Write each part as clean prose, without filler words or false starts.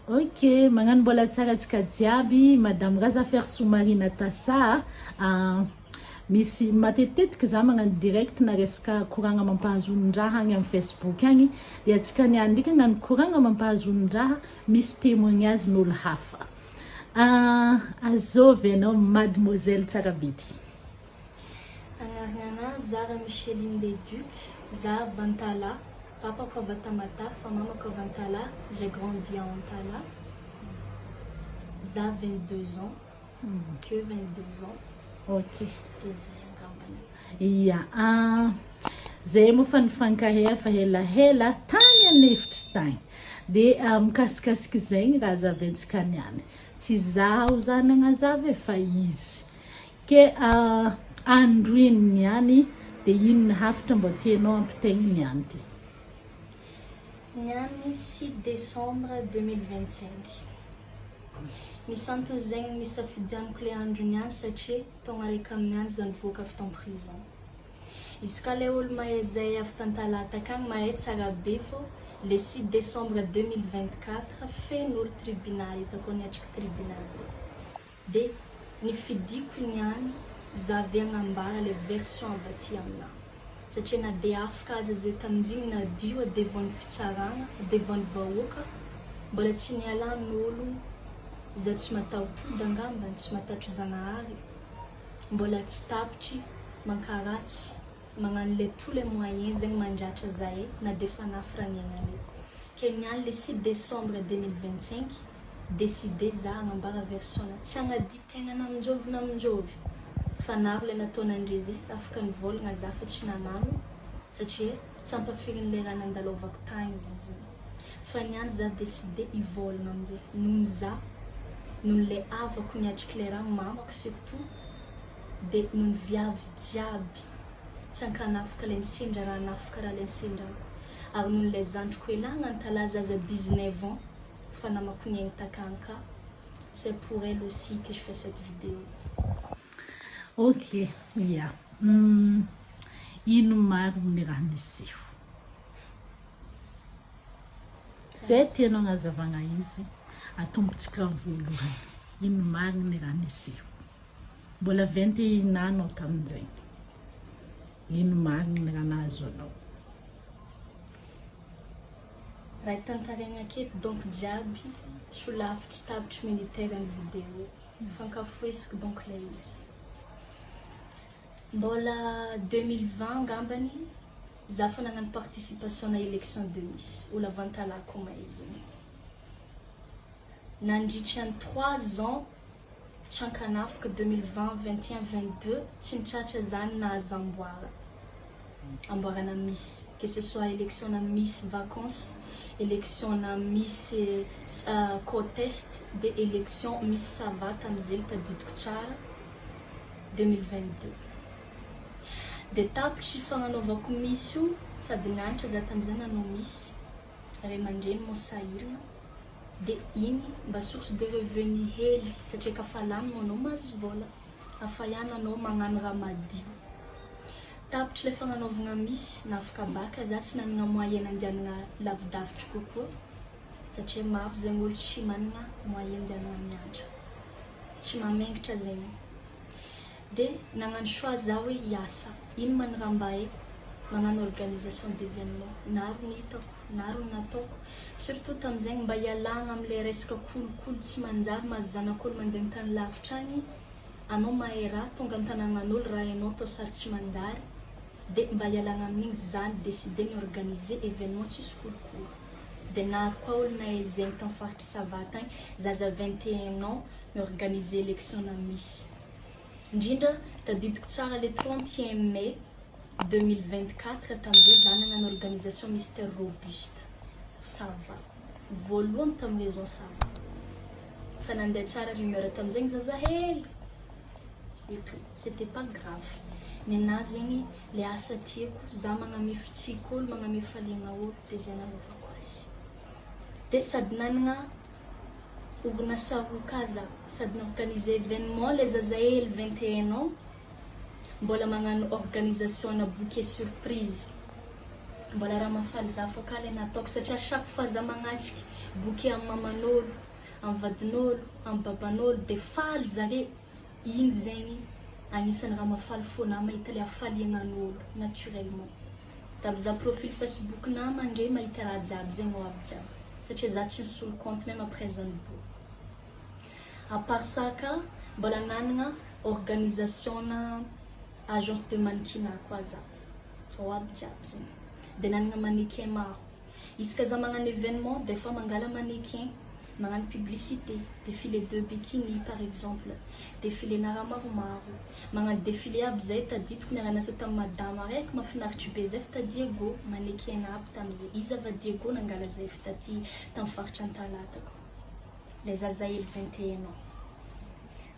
Ok, magnano mbola tsara tsika jiaby, Madame Razafer Soumarina Tassa. Misy matetitetika za magnano direct na resaka koragna mampahazonin-draha agny amin'ny Facebook agny, de atsika niany ndraiky nano koragna mampahazonin-draha misy témoignage-n'olo hafa. Azovy anao mademoiselle tsara bidy. Agnarana Zara Micheline Leduc, za Vantala, papa ko Vatamatafa, maman ko Vantala, j'ai grandi à Antala. Za 22 ans, que 22 ans. Ok. Ia, zay moa fa nifankahea fa helahela tany anefitry tany. De mikasikasiky zegny raha zaventsika niany. Tsy zaho zany agnazava fa izy. Ke andro iny niany, de ino hafatra mbo tianao ampitegny niany ty? Niany 6 décembre 2025. Misy antony zegny nisafidianako le andro niany satria taogna araiky amin'ny zany boaka avy tao prison. Izy ka le olo mahay zay avy tan-talata akagny mahay tsara be fô le 6 décembre 2024 fen'olo tribunal hitako niatriky tribunal. De nifidiko niany zavy agnambara le version avy aty aminahy. Satria na de afaka aza zay tamin'igny nadio devant fitsaragna, devant vahoaka, mbola tsy nialan'olo za tsy mataotody angamba, tsy matatro Zanahary, mbola tsy tapitry, mankaratsy, magnano le tous les moyens zegny mandratra zahay na de fa nafiraniagnany. Ke niany le 6 décembre 2025, décidé za agnambara version tsy agnadi tegna naminjovy naminjovy. Fa naro le nataonandre zay, afaka nivolagna za fa tsy nanano, satria tsy ampafirin'ny le raha nandalovako tagny zegny. Fa niany za décidé hivolagna aminjay, noho za, noho le havako niatriky le raha mamako surtout, de noho viavy jiaby, tsy ankanafaka le nisendra raha nafaka raha le nisendrako. Ary noho le zandriko elagna antalaza aza 19 ans, fa namako niaigny takagny ka, c'est pour elle aussi que je fais cette vidéo. Ok, yeah. Ino marigny raha niseho? Zay tianao agnazavagna izy, atombotsika voalohany. Ino marigny raha niseho? Mbola 21 ans anao tamin'izay. Ino marigny raha nahazo anao? Raha tantaraigna aketo donc jiaby, tsy ho lavitry tapitry militaire ny vidéo. Fankafoesiko donc le izy. Mbola 2020 ngambany, za fa nagnano participation na élection de Miss, olo Vantala koma izy. Nandritry ny 3 ans, tsy ankanafaka 2020, 21, 22, tsy nitratra zany nahazo amboarana Miss. Que ce soit élection na Miss vacances, élection na Miss contest, de élection Miss Savata amizay tadidiko tsara 2022. De tapitry fagnanaovako Miss io, sady nianatra za tamizay nanao Miss, ray aman-dreny mo sahirana, de igny mba source de revenu hely satria ka fa laninao anao mahazo vola, afa ihany anao magnano raha madio. Tapitry le fagnanaovagna Miss, nafaka baka za tsy nanana moyen andianana lavidavitry kokoa, satria maro zegny olo tsy manana moyen andianana mianatra, tsy mamengitra zegny. De nagnano choix za hoe hiasa, ino man raha mba haiko, magnano organisation d'événement, naro ny hitako, naro ny nataoko, surtout tamizegny mba hialagna amile resaka kolokolo tsy manjary mahazo zanak'olo mandeha tany lavitra agny, anao mahay raha tonga an-tanàgnan'olo raha hainao atao sary tsy manjary, de mba hialagna amin'igny zany décidé ny organiser événement tsisy kolokolo. De naro koa olo nahay zegny tamy faritry Savata agny, zaza 21 ans ny organiser élection na Miss. Indrindra tadidiko tsara le 31 mai 2024 tamizay za nagnano organisation mystère robuste. Ça va. Voalohany tamy raison ça va. Fa nandeha tsara rumeur tamizegny zaza hely. Et tout, c'était pas grave. Nena zegny le asa tiako, za magnamefy tsika olo, magnamefy faliagna olo, de zay nanaovako azy. De sady nanagna orinasa roka za, sady naorganiser événement le zaza hely 21 ans, mbola magnano organisation na bouquet surprise. mbola raha mafaly za fokaly nataoko satria chaque fois za magnatriky boky amin'ny maman'olo amin'ny vadin'olo amin'ny baban'olo de faly zare igny zegny agnisan'ny raha mafaly fona mahita le hafaliagnan'olo naturellement raha za profil Facebook na mandre mahita raha jiaby zegny ao aby jiaby satria za tsy nisolo compte même après zanabo à part ça ka mbola nanagna organisation na agence de mannequinat koa za ao aby jiaby zegny de nanagna mannequin maro isaka za magnano événement des fois mangala mannequin magnano publicité défilé de bikini par exemple défilé na raha maromaro magnano défilé aby zay tadidiko niaranasa tamin'ny madame araiky mahafinaritra be zay fitadiego mannequin aby tam'izay izy ava Diego nangala zay fitaty tamin'ny faritra Antalatako les Azael 21 ans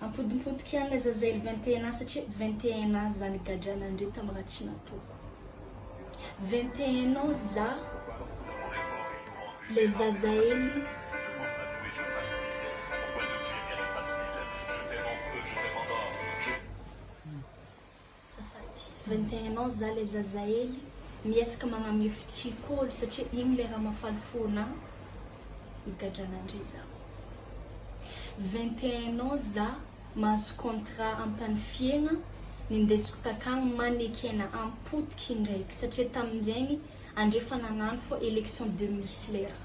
ampodimpodiky ihany les Azael 21 ans satria 21 ans za nigadranandre tamin'ny raha tsy nataoko 21 ans za les Azael Safady 21 ans za les Azael miesaka magnamia fitsikôlo satria igny le raha mafaly fona nigadranandre za 21 ans za mahazo contrat ampanifiagna nindesiko takagny mannequin ampotiky ndraiky satria tamin'izegny andrefa nagnano fô élection de Miss lera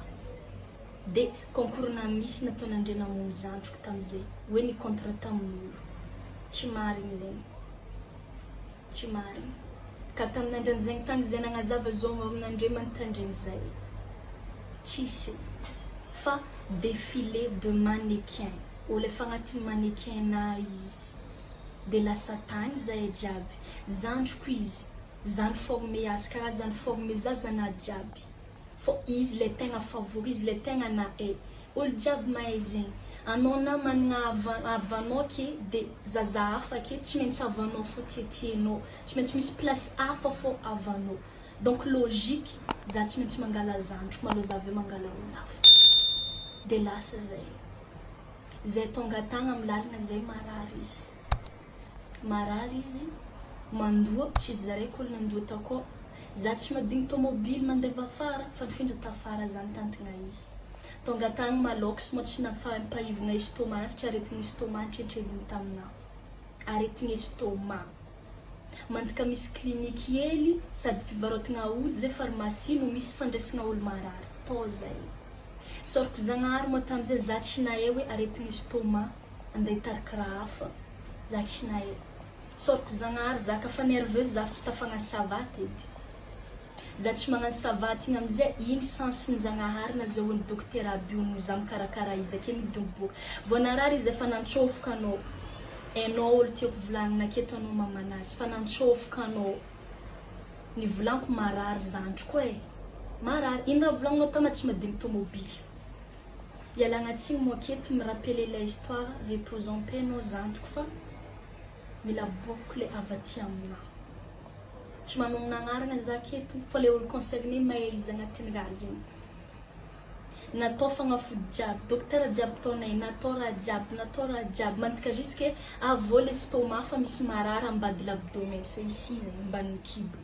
de concours na Miss nataonandre namono zandriko tamin'izay hoe ny contrat tamin'olo tsy marigny zegny tsy marigny ka tamin'andran'izegny tagny zay nagnazava zao aminandre manontandregny zay tsisy fa défilé de mannequin olo efa agnatin'ny mannequin na izy de lasa tagny zay jiaby zandriko izy zany formé azy karazany formé zazana jiaby fô izy le tegna favorise le tegna na olo jiaby mahay zegny anao na managna avanao ke de zaza hafa ke tsy maintsy avanao fô tiatianao tsy maintsy misy place hafa fô avanao donc logique za tsy maintsy mangala zandriko malo za avy mangala olo hafa de lasa zay tonga tagny amin'ny lalina zay marary izy mandoa tsy izy zaraiky olo nandoa takao za tsy madigny tomobily mandeva afara fa nifindra tafara zany tantigna izy tonga tagny malôko somary tsy nafampahivagna estomac satria aretigna estomac tretreziny tamina aretigna estomac mantika misy kliniky hely sady mpivarotagna ody zay pharmacie no misy fandraisagna olo marary to zay soroko zagnahary moa tamin'izay za tsy nahay hoe aretigna estomac andeha hitarika raha hafa za tsy nahay soroko zagnahary za ka fa nerveuse za fa tsy tafagna savate edy za tsy magnano savate igny amizay igny sensin'ny zagnahary na zao ny docteur abiono za mikarakara izy ake midomboka vao narary izy efa nantsôfoka anao anao olo tiako volagnina aketo anao mamanazy fa nantsôfoka anao ny volaniko marary zandriko marary ino raha volagninao tama tsy madigny tomobily ialagna tsigny mo aketo mirapele la histoire repose en paix anao zandriko fa mila boako le avaty amina tsy manogna agnarana za aketo fa le olo concerné mahay izy agnatin'ny raha zegny natao fagnafody jiaby docteur jiaby taonay natao raha jiaby mantika jusque avô le estomac fa misy marary ambady l'abdomen sa ici zegny ambanin'ny kibo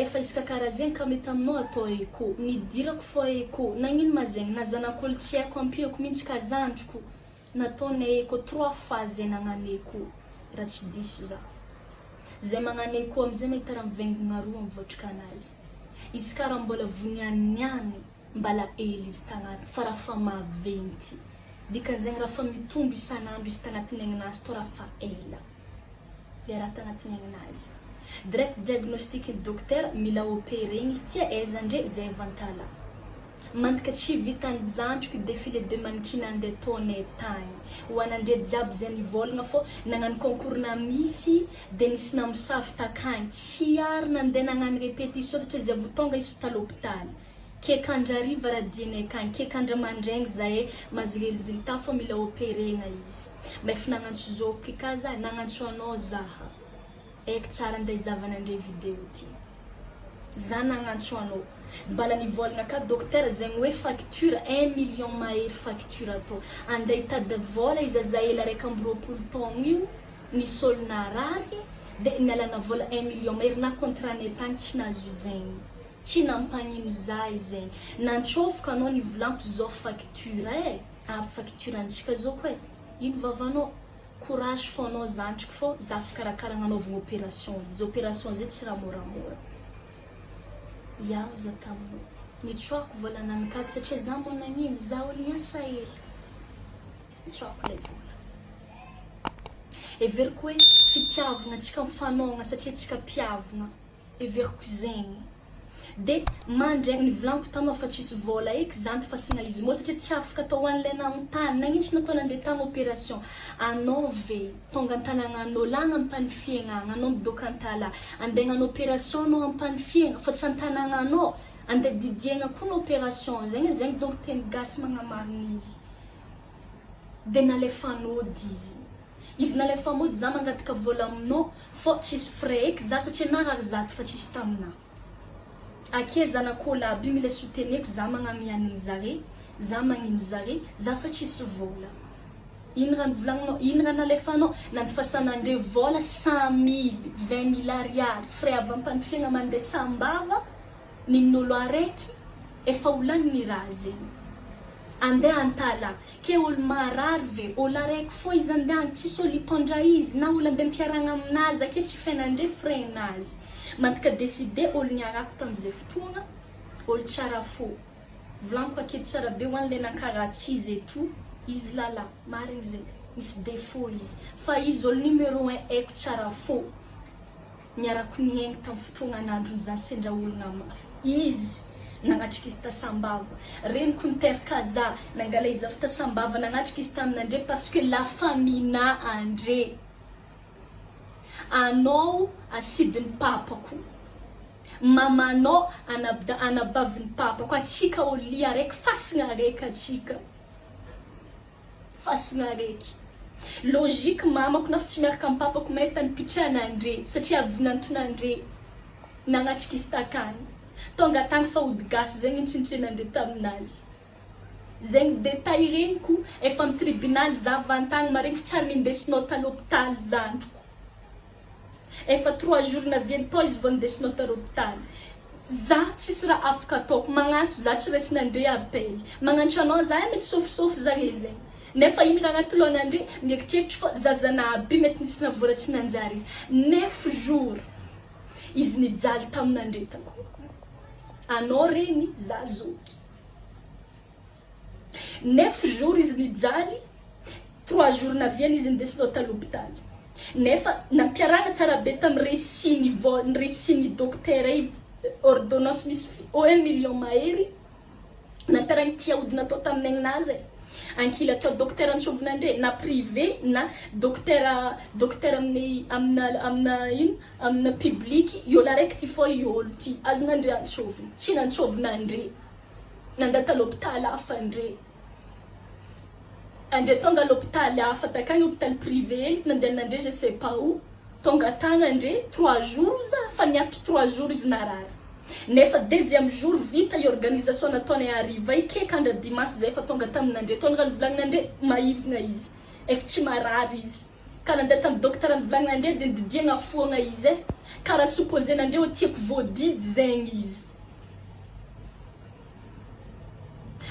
efa isaka karaha zegny ka mety aminao atao écho nidirako fô écho nagnino ma zegny na zanak'olo tsy haiko ampiako mihitsy ka zandriko nataonay écho 3 fois zay nagnano écho raha tsy diso za zay magnano écho amizay mahita raha mivaingana roa mivotrika anazy izy karaha mbola vonianiany mbala ely izy tagnaty fa raha fa maventy dikan'zegny raha fa mitombo isan'andro izy tagnatin'ny aignazy to raha fa ela le raha tagnatin'ny aignazy direct diagnostic docteur mila opéré izy tia aizandre zay vantala mantika tsy vitan'ny zandriko défilé de mannequin andeha taonay tagny hoanandre jiaby zay nivolagna fô nagnano concours na misy de nisy namosavy takagny tsy ary nandeha nagnano répétition satria zay vao tonga izy fita l'hôpital kekandrariva raha dianay akagny kekandra mandraigny zahay mahazo résultat fô mila opérena izy ma efa nagnantso zôko ka za nagnantso anao zaha aiky tsara andeha hizavanandre vidéo ty za nagnantso anao mbala nivolagna ka docteur zegny hoe facture 1 million mahery facture atao andeha hitady vola izy azaela araiky amby roapolo taogno io nisy olo narary de nialana vola 1 million mahery na contrat nay tagny tsy nahazo zegny tsy nampanino zahay zegny nantsofaka anao ny volanko zao facture facture antsika zao koa ino vavanao courage fonao zantriko fô za fikarakara nanaovana opération izy opération zay tsy raha moramora iaho za taminao nitsoako volana mikady satria za mbo nagnino za olo niasa hely nitsoako lay vola everiko hoe fitiavana tsika mifanogna satria tsika mpiavana everiko zegny de mandraigny ny volaniko taminao fa tsisy vola eky zanty fa sina izy moa satria tsy afaka atao an'ilay nagnotany nagnitsy natao nandeha tamy opération anao ve tonga an-tanagnanao lagna ampany fiainagna anao midoka antala andeha hagnano opération anao ampany fiaigna fa tsy an-tanagnanao andeha didiagna koa ny opération zegny donc teny gasy magnamarina izy de nalefanody izy nalefamody za mangataka vola aminao fô tsisy frais eky za satria narary zato fa tsisy tamina ake zanak'olo aby mila souteneko za magnamianiny zare za magnino zare za fa tsisy vola ino raha nivolagnanao ino raha nalefanao nantifasanandre vola 100 000 20 000 ariary frais avy ampany fiaigna mandeha sambava nin'olo araiky efa olaniny raha zegny andeha antala ke olo marary ve olo araiky fô izy andeha tsisy olo hitondra izy na olo andeha mpiaragna aminazy ake tsy fainandre freinazy mantika décidé olo niarako tam'izay fotoagna olo tsara fô volaniko aketo tsara be ho an'ilay nankaratsy izy eto izy lala marigny zegny misy défaut izy fa izy olo numéro 1 aiko tsara fô niarako niaigny tamy fotoagna anandrony za sendra olona mafy izy nagnatrika izy tasambava reniko niterakaza nangala izy avy tasambava nagnatrika izy taminandre parce que la famille andre anao asidiny papako mamanao anabaviny papako atsika oli araiky fasigna araiky atsika fasigna araiky logique mamako nafa tsy miaraka amin'ny papako mahita ny pitranandre satria avy nantonandre nagnatrika izy takany tonga tagny fa ody gasy zegny nitrinitrenandre taminazy zegny détail regniko efa amin'ny tribunal za vantagny maregny fa tsary nindesinao tany hôpitaly zandroko efa 3 jours na vientao izy vao nindesinao tany hôpitaly za tsisy raha afaka ataoko magnantso za tsy raisinandre appel magnantso anao za mety sofisofy zare zegny nefa iny raha agnaty lohanandre mieritreritra fô zazana aby mety nisy navoratsy nanjary izy 9 jours izy nijaly taminandre tako anao reny za zoky 9 jours izy nijaly 3 jours na viany izy nindesinao tany hôpitaly nefa nampiaragna tsara be tamy resiny docteur i ordonnance misy 1 million mahery nampiaragna tia ody natao tamin'ny aignazy ankila atao docteur antsovanandre na privé na docteur amina public iolo araiky ty fô iolo ty azonandre antsovina tsy nantsovinandre nandata l'hôpital hafa andre tonga l'hôpital hafa takagny hôpital privé hely nandehanandre je sais pas où tonga tagnandre 3 jours za fa niatry 3 jours izy narara nefa deuxième jour vita i organisation nataony ariva ikekandra dimanche zay fa tonga taminandre tonga nivolagnandre maivina izy efa tsy marary izy ka nandeha tamy docteur nivolagnandre de didiagna foagna izy karaha supposenandre ho tiako voadidy zegny izy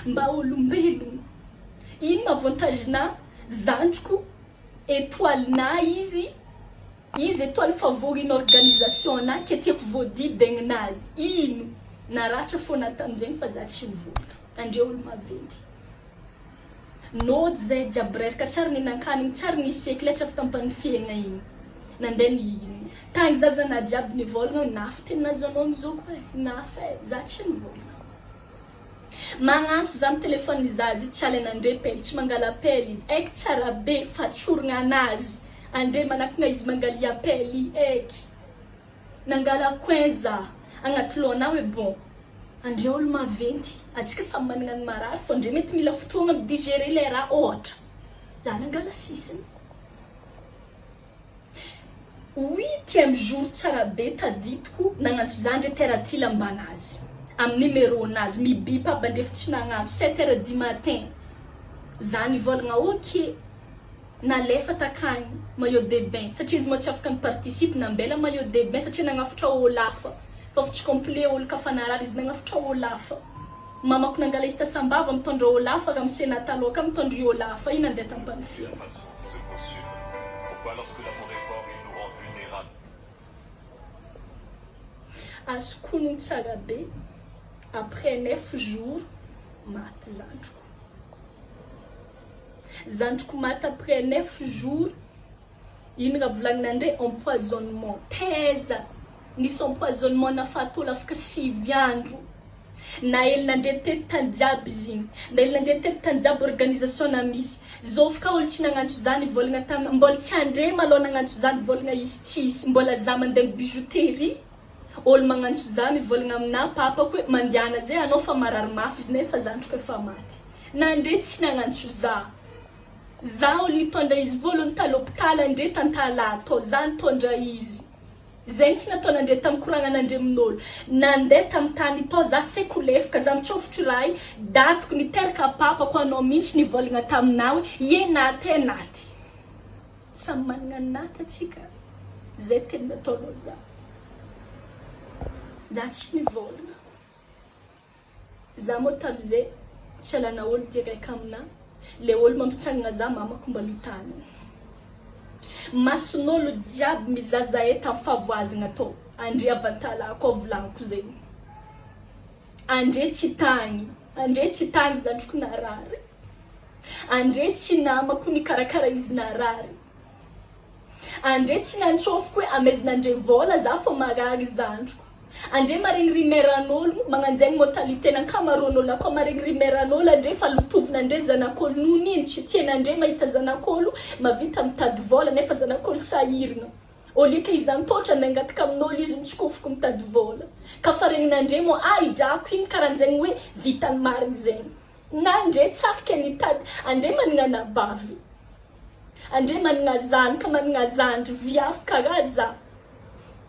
mba olombelogno ino avantage na zandroko étoile na izy étoile favori organisation na ke tiako voadidy aignazy ino naratra fôna tamizegny fa za tsy mivola andre olo maventy nody zay jiaby reraka tsary ninankanigny tsary niseky letra avy tampany fiaigna iny nandeha ny tagny zazana jiaby nivolagna nafy tenazy anao zao koa nafy za tsy mivolagna magnantso za amin'ny telefôny zazy tsy alenandre pely tsy mangala appel izy aiky tsara be fatsorogna anazy andre manakagna izy mangalia appel aiky nangala coin za agnaty lohanao hoe bon andre olo maventy atsika samy managna ny marary fô andre mety mila fotoagna midigérer le raha ohatra za nangala sisiny 8e jour tsara be taditiko nagnantso za andre teratila ambanazy amin'ny numéro nazy mibip aby andre fa tsy nagnantso 7h du matin za nivolagna ok nalefa takagny maillot de bain satria izy moa tsy afaka miparticipe nambela maillot de bain satria nagnafatra olo hafa fa tsy complet olo ka fanarary izy nagnafitra olo hafa mamako nangala izy tasambava mitondra olo hafa ka misena taloha ka mitondra olo hafa iny andeha tampanifia. Pourquoi lorsque l'amour est fort, il nous rend vulnérables? Azokonony tsara be après 9 jours maty zandriko maty après 9 jours iny raha volagninandre empoisonnement teza nisy empoisonnement nafatolo afaka 6 andro na elinandre tety tany jiaby izy igny na elinandre tety tany jiaby organisation na misy zovy ka olo tsy nagnantso zany volagna tamina mbola tsy andre malao nagnantso zany volagna izy tsisy mbola za mandeha bijouterie olo magnantso za mivolagna amina papako hoe mandiana zay anao fa marary mafy izy nefa zandriko efa maty na andre tsy nagnantso za olo nitondra izy voalohany tany hôpitaly andre tantalato za nitondra izy zegny tsy nataonandre tamin'ny koragnanandre amin'olo nandeha tamin'ny tany to za sekolefaka za mitsofotro raha i datiko niteraka papako anao mihitsy nivolagna tamina hoe ie naty naty samy managna ny naty atsika zay teny nataonao za tsy nivolagna za moa tamizay tsy alana olo direct amina le olo mampitsanagna za mamako mbola hitany mason'olo jiaby mizaza eta amin'ny favoazana to andre avantalako volaniko zegny andre tsy tany zandriko narary andre tsy namako nikarakara izy narary andre tsy nantsofoko hoe amezinandre vola za fa marary zandriko andre maregny rimeran'olo magnanjegny mortalité nankamaron'olo akao maregny rimeran'olo andre fa lotovinandre zanak'olo noho ino tsy tianandre mahita zanak'olo mavita mitady vola nefa zanak'olo sahirina olika izy antotra nangataka amin'olo izy mitsokofoko mitady vola ka fa regninandre mo idrako iny karanjegny hoe vitany marigny zegny na andre tsarika nitady andre managna nabavy andre managna zanaka managna zandry viafaka raha za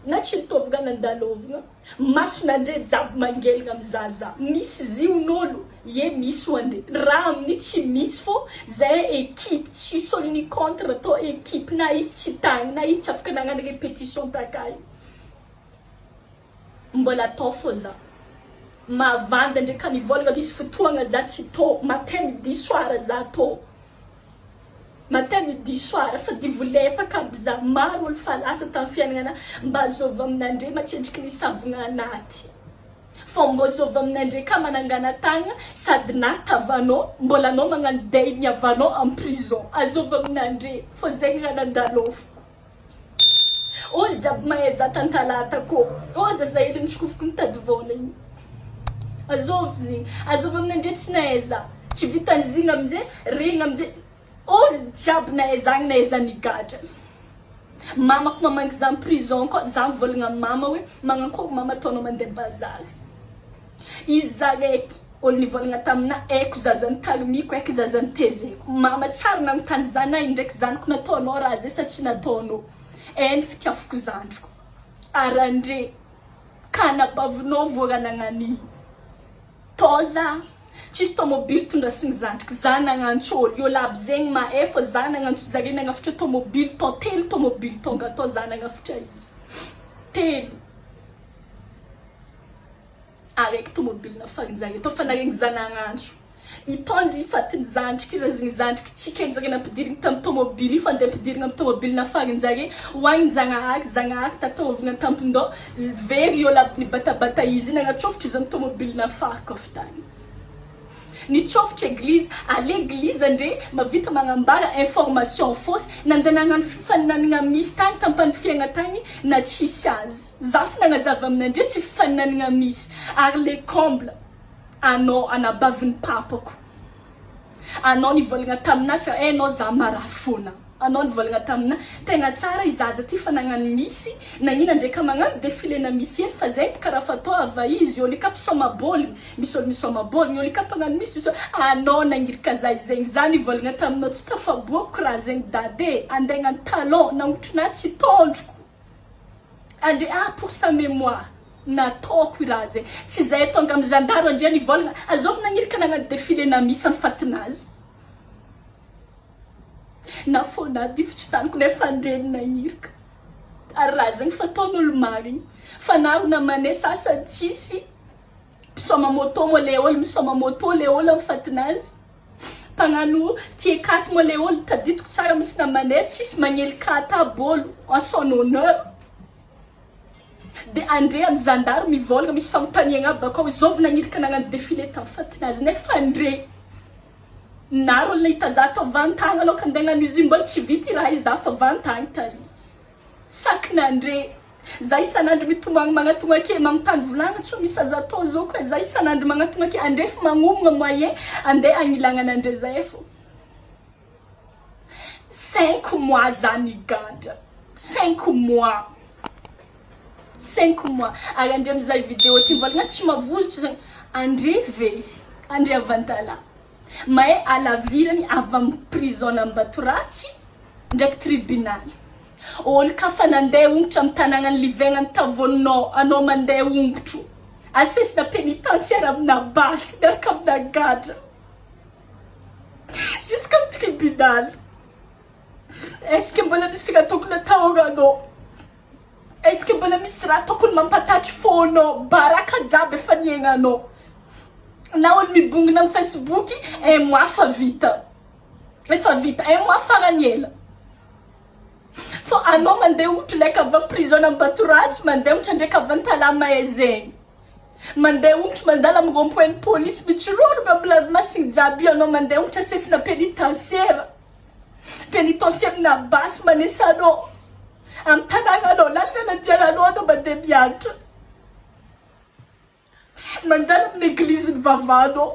na tsy nitovagna nandalovagna masonandre jiaby mangelagnaamizaza misy zion'olo ye misy hoandre raha amin'ny tsy misy fô zay équipe tsisy olo ny contre atao équipe na izy tsy tagny na izy tsy afaka nagnano répétition takay mbola atao fô za mavanda ndraika nivolagna misy fotoagna za tsy tô matin midi soir za tô matin midi soir fa divolefaka aby za maro olo fa lasa tamin'ny fiainagna mba azova aminandre matsendriky ny savagna anaty fa mbo azova aminandre ka manangana tagna sady natavanao mbola anao magnano day miavanao en prison azova aminandre fa zegny raha nandalovako olo jiaby mahay za tantalatako zaza hely mitsokofoko mitady vola igny azova zegny azova aminandre tsy nahay za tsy vitan'izigny aminjay regny aminjay olo jiaby nahay zagny nahay za nigadra mamako mamangy za prison koa za mivolagna mama hoe magnakory mama ataonao mandeha bazary izy za raiky olo nivolagna tamina aiko zazany tarimiko aiky zazany tezeko mama tsara namitany zanay ndraiky zanako nataonao raha zay sa tsy nataonao eny fitiavako zandriko arandre ka nabavinao voaranagnany to za tsisy tomobily tondrasiny zandriky za nagnantso olo io laby zegny mahay fa za nagnantso zare nagnafitra tomobily to telo tomobily tonga to za nagnafitra izy telo araiky tomobily nafariny zare to fa naregny za nagnantso itondry fatiny zandriky raziny zandriky tsy kenjare nampidirigny tamin'ny tomobily fa andeha ampidirigna amin'ny tomobily nafariny zare hoagny zagnahaky tataovagna tampindao very io laby nibatabata izy nagnatsofotra izy amin'ny tomobily nafariko avy tany nitsofitra église à l'église andre mavita magnambara information fausse nandeha nagnano fifaninanana misy tany tampanifiagna tagny na tsisy azy za fa nagnazava aminandre tsy fifaninanana misy ary le comble anao anabavin'ny papako anao nivolagna taminazy anao za marary fona anao nivolagna tamina tegna tsara izaza ty fa nagnano misy nagnina ndraika magnano défilé na misy eny fa zegny karaha fatao ava izy olo ka mpisoma boly misy olo misoma boly olo ka mpagnano misy anao nagnirika za zegny za nivolagna taminao tsy tafaboako raha zegny dade andeha gnano talon nangotrina tsy tondroko andre pour sa mémoire nataoko i raha zegny tsy zay tonga amin'ny gendaro andrea nivolagna azovy nagnirika nagnano défilé na misy amin'ny fatinazy na fona divitry taniko nefa andreny nagnirika ary raha zegny fataon'olo marigny fa naho namane sasany tsisy mpisoma moto moa le olo misoma moto le olo amin'ny fatinazy pagnano tie katy moa le olo tadidiko tsara misy namane tsisy magnely katy aby olo en son honneur de andre amin'ny zandary mivolagna misy fanontaniagna aby bakao izovy nagnirika nagnano défilé tamin'ny fatinazy nefa andre naro olona hita za atao vantagna aloha ka andeha hagnano izy io mbola tsy vita raha iza fa vantagna tary sakin'andre za isan'andro mitomagna magnatogna ake magnotany volagna tsy misy aza atao zao koa za isan'andro magnatogna ake andre fa magnomagna moyen andeha agnilagnan'andre zay fo 5 mois zany gadra 5 mois 5 mois ary andre amizay vidéo ty mivolagna tsy mavozitra zany andre ve andre avantala mahay alavirany avy amin'ny prison Ambatoratsy ndraiky tribunal olo ka fa nandeha ongotra amin'ny tanàgnany livegnany tavoninao anao mandeha ongotro asesina pénitentiaire amina basy miaraka amina gadra jusqu'à tribunal est-ce que mbola misy raha tokony atahoranao est-ce que mbola misy raha tokony mampatatry fonao baraka jiaby efa niaignanao na olo mibongina amin'ny Facebook un mois fa vita efa vita un mois farany ela fa anao mandeha ongotro laika avy amin'ny prison Ambatoratsy mandeha ongotro ndraiky avy an-talama zegny mandeha ongotro mandala amin'ny rond-point police mitsororogna amin'ny ranomasigny jiaby anao mandeha ongotro asesina pénitentiaire na basy manesanao amin'ny tanàgnanao lalina nadiananao anao mandeha mianatra mandala amin'ny église ny vavanao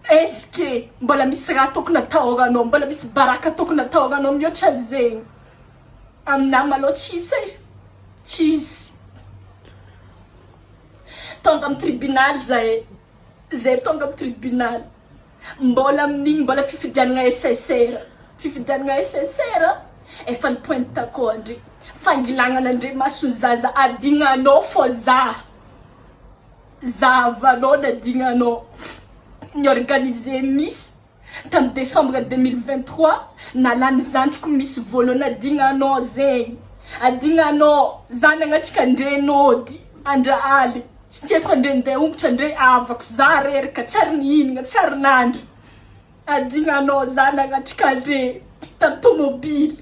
est-ce que mbola misy raha tokony atahoranao mbola misy baraka tokony atahoranao mihoatra zegny aminah malô tsisy tonga amin'ny tribunal zay tonga amin'ny tribunal mbola amin'igny mbola fifidianana SSR efa nipointako andre fangilagnana andre maso zaza adignanao fô zavanao nadignanao ni organisé miss tam décembre 2023 nalany zandriko misy volo nadignanao zegny adignanao zany agnatrika andre nody andra aly tsy tiako andre ndeha ongotra andre avako za reraka tsary nihinagna tsary nandry adignanao zany agnatrika andre tam tomobily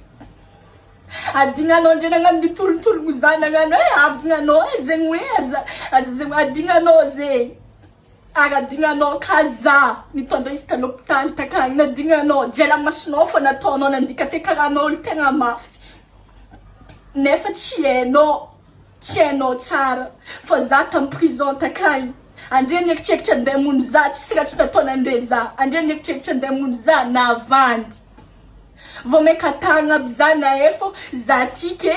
adignanao andre nagnano nitolotologno zany nagnano avignanao zegny hoe aza zegny adignanao zegny ary adignanao kaza nitondra izy ta l'hôpital takagny nadignanao jela masonao fa nataonao nandika te karahanao olo tegna mafy nefa tsy hainao tsara fa za tam prison takagny andre niekitrekitra andeha mono za tsisy raha tsy nataon'andre za andre niekitrekitra andeha mono za navandy vao maikatagna aby za nahay fô za tike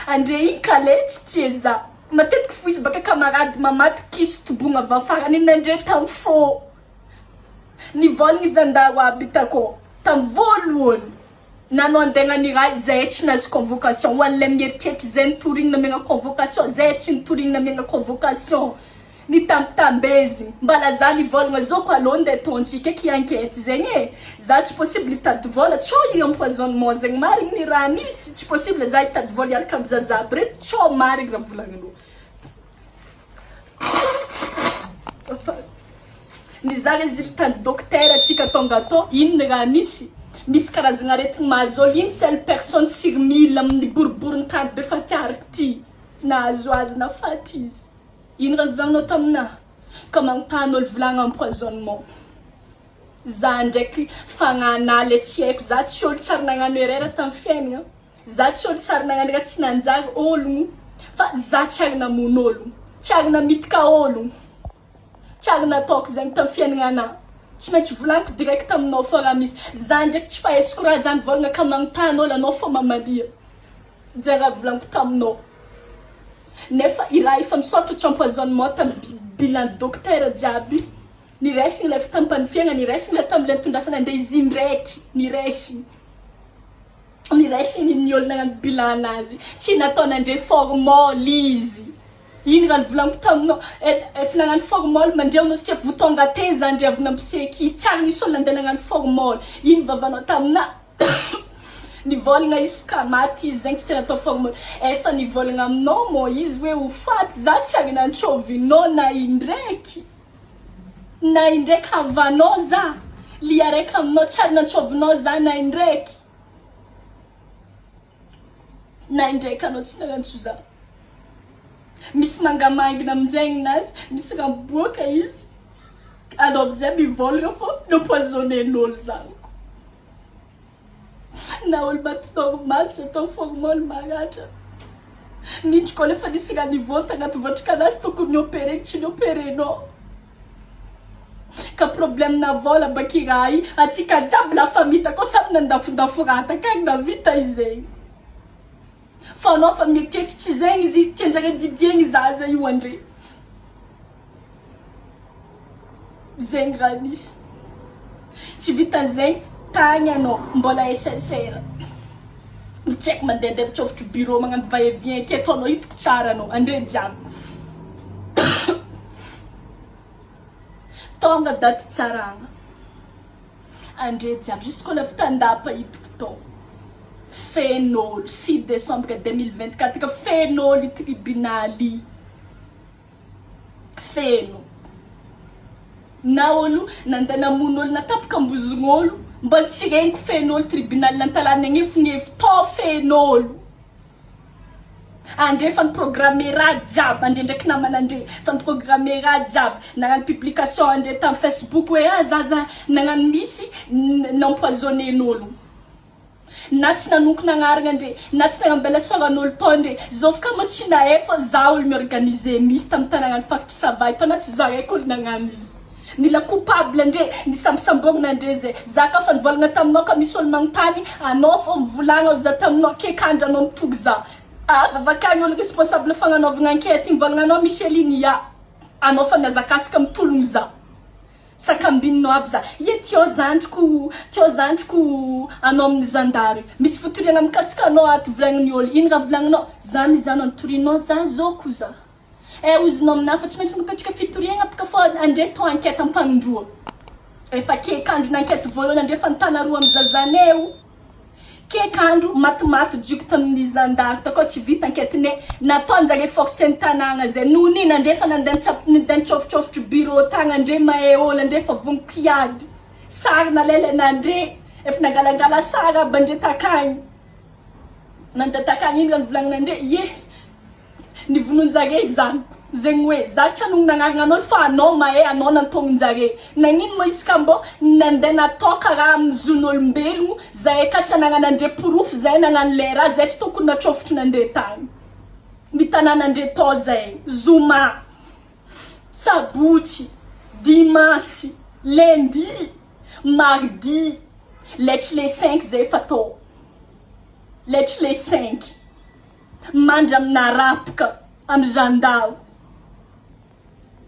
andre igny kale tsy tia za matetiky fo izy baka camarade mamaty kiso tobogna avy afara ninandre tam fô nivolagna izy andaro aby hitako tam voalohany nanao andeha ny raha zay tsy nazy convocation ho an'ilay mieritreritra zay nitorignina megna convocation zay tsy nitorignina megna convocation ni tambezigny mbala za nivolagna zao ko alô ndeha tontsika eky enquête zegny za tsy possible hitady vola tsô iny empoisonnement zegny marigny ny raha misy tsy possible za hitady vola iaraka amin'ny zaza aby reto tsô marigny raha volagninao ny za résultat docteur atsika tonga atô ino ny raha misy karazagna aretigny mahazo olo iny seule personne sur 1000 amin'ny boribory tany be fatiariky ty nahazo azy na faty izy ino raha volagninao taminahy ka magnontany olo volagna empoisonnement za ndraiky fagnanaly tsy haiko za tsy olo tsary nagnano erreur tamin'ny fiaignana za tsy olo tsary nagnano raha tsy nanjary ologno fa za tsy ary namono ologno tsy ary namitika ologno tsy ary nataoko zegny tamin'ny fiaignana tsy maintsy volagniko direct aminao fa raha misy za ndraiky tsy fahaiziko raha zany volagna ka magnontany olo anao fa mamalia zay raha volagniko taminao nefa i raha efa misaotra tsy empoisonnement tamin'ny bilan docteur jiaby niresigny ilay fitampany fiaigna niresigny ilay tamin'ilay nitondrasana andre izy indraiky niresigny ny olo nagnano bilan anazy tsy nataon'andre formol izy iny raha volagnico taminao efa nagnano formol mandreonao satria votonga teza andre avy nampiseky tsary nisy olo nandeha nagnano formol iny vavanao tamina nivolagna izy fokamaty izy zegny tsy tena atao fogna efa nivolagna aminao Moïse hoe ho faty za tsy agny nantsôvinao na indraiky havanao za lia araiky aminao tsy agny nantsôvinao za na indraiky anao tsy nagnantso za misy mangamangina aminjegny nazy misy ramboaka izy anao aminjay mivolagna fô nompoisonnen'olo zaniko na olo maty tsy atao fogna olo maratra miditry koa lefa nisy raha nivônta agnaty votrikanazy tokony niopere tsy nioperenao ka problème na vola baky raha i atsika jiaby lafa mita koa samy nandafondafo rata kagny navita izy zegny fa anao fa mieritreritra tsy zegny izy tianjare didiegny zaza io andre zegny raha nisy tsy vitan'zegny tagny anao mbola SSR mitseky mandehandeha mitsôfotro bureau magnano va et vient ke ataonao hitako tsara anao andre jiaby tonga daty tsaragna andre jiaby jusqu'au lafy tandapa hitako tao fen'olo 6 décembre 2024 ka fen'olo tribunaly feno na olo nandeha namono natapaka ambozogn'olo mbola tsy regniko fen'olo tribunaly nantalana agnefognefo to fen'olo andre fa niprogramme raha jiaby andre ndraiky namanandre fa niprogramme raha jiaby nagnano publication andre tam Facebook hoe zaza nagnano misy nampoisonnen'olo na tsy nanoko nagnarana andre na tsy nagnambela soran'olo to andre zovy ka mo tsy naefa za olo miorganiser misy tam tanagna faritry savay to na tsy za raiky olo nagnano izy nila coupable andre ny sambognona andre zay za ka fa nivolagna taminao ka misy olo magnontany anao fô mivolagna za taminao ke kandra anao mitogy za vavakagny olo responsable fagnanaovagna enquête nivolagna anao Micheline ya anao fa miazakasaka mitologno za sakambinao aby za ye tio zandriko anao amin'ny zandary misy fotoriagna mikasika anao ato volagniny olo ino raha volagninao za mizana nitorianao za zoko za ozinao aminahy fa tsy maintsy mipetraka fitoriagna baka fô andre to enquête ampandroa efa ke kandro n'enquête voalohany andre fa nitana roa amin'ny zazaneo ke kandro matimaty jiko tamin'ny zandary takao tsy vita enquête-ne nataonjare force ny tanagna zay noho niny andre fa nandeha nitsofitsofotro bureau tagna andre mahe olo andre fa vogniko hiady sarina lelan'andre efa nangalangala sara aby andre takagny nandeha takagny iny raha nivolagnin'andre ye nivononjare izany zegny hoe za tsy anogno nagnarana fa anao mahe anao nantognonjare nagnino mo izy ka mbô nandeha natao karaha amin'ny zon'olombelogno zay ka tsy anagnan'andre porofo zay nagnano le raha zay tsy tokony natrofotro n'andre tagny mitanan'andre tao zay zoma sabotsy dimanche lundi mardi letry le 5 zay efa tao letry le 5 mandra amina rapaka amy jandavo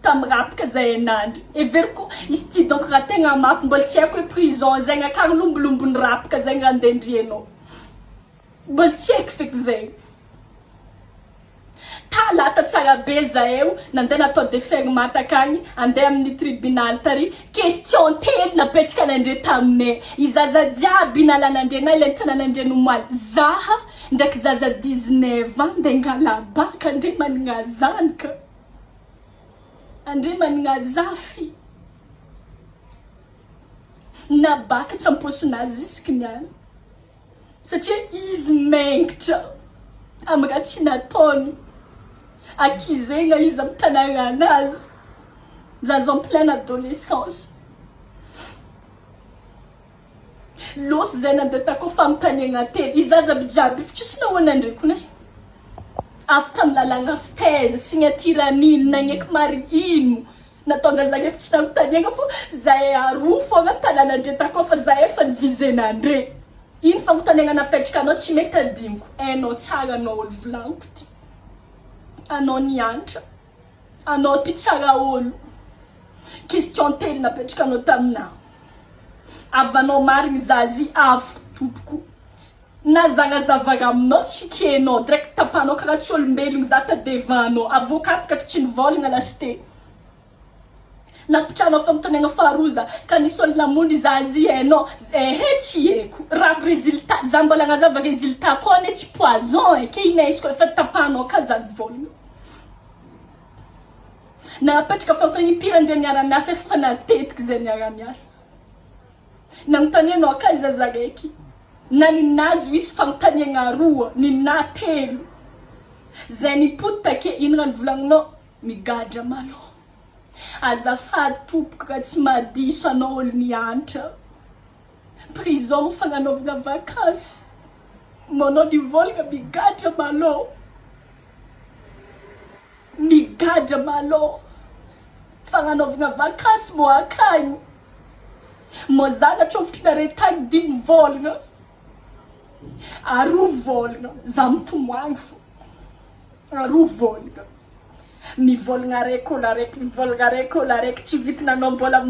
tamy rapaka zay anandry everiko izy ty donc raha tegna mafy mbola tsy haiko hoe prison zegny akagny lombolombony rapaka zegny raha andendrianao mbola tsy haiko feky zegny talata tsara be zaeo nandeha natao défermate akagny andeha amin'ny tribunal tary question telo napetraka an'andre taminay izaza jiaby nalan'andre na ilay tanan'andre nomaly zaha ndraiky zaza 19 ans ndeha ngalabaka andre managna zanika andre managna zafy nabaka tsy amposinazy isaky niany satria izy mengitra amy raha tsy nataony akizegna izy amy tanagna anazy zaza en pleine adolescence losy zay nandeha tako fanontaniagna telo izaza aby jiaby fa tsisy nahoan'andre kone afaka amy lalagna fitaiza signature-nino nagneky mari ino natonga zagny efa tsy nanontaniagna fô zay aroa fogna tanan'andre tako fa za efa nivizen'andre ino fanontaniagna napetraka anao tsy mety adiniko hainao tsara anao olo volagniko ty anao nianatra anao mpitsara olo question telo napetraka anao taminahy avanao marigny zazy afo tompoko na zagnazavara aminao tsy kienao direct tapanao karaha tsy olombelogno za ta devanao avocat baka fa tsy nivolagna lasite na pichana famtonenga faruza kanisol la mundi za azieno hetieko ra resultat zambola ngaza va resultat kone ti poison ke ina isko fata pano kaza volno na petka famtonyi pira ndenya na se fana tet kzenya mias na mtaneno kaza zageki nani nazu is famtanya rua ni natelu zeni puta ke inran vlangno migaja malo azafady tompoko ka tsy madiso anao olo niantra prison fagnanovagna vakansy manao nivolagna migadra malo fagnanovagna vakansy mo akagny mo zana trofitrina retagny 5 volagna 2 volagna za mitomagny fo 2 volagna mivolagna raiky la raiky tsy vitinanao mbola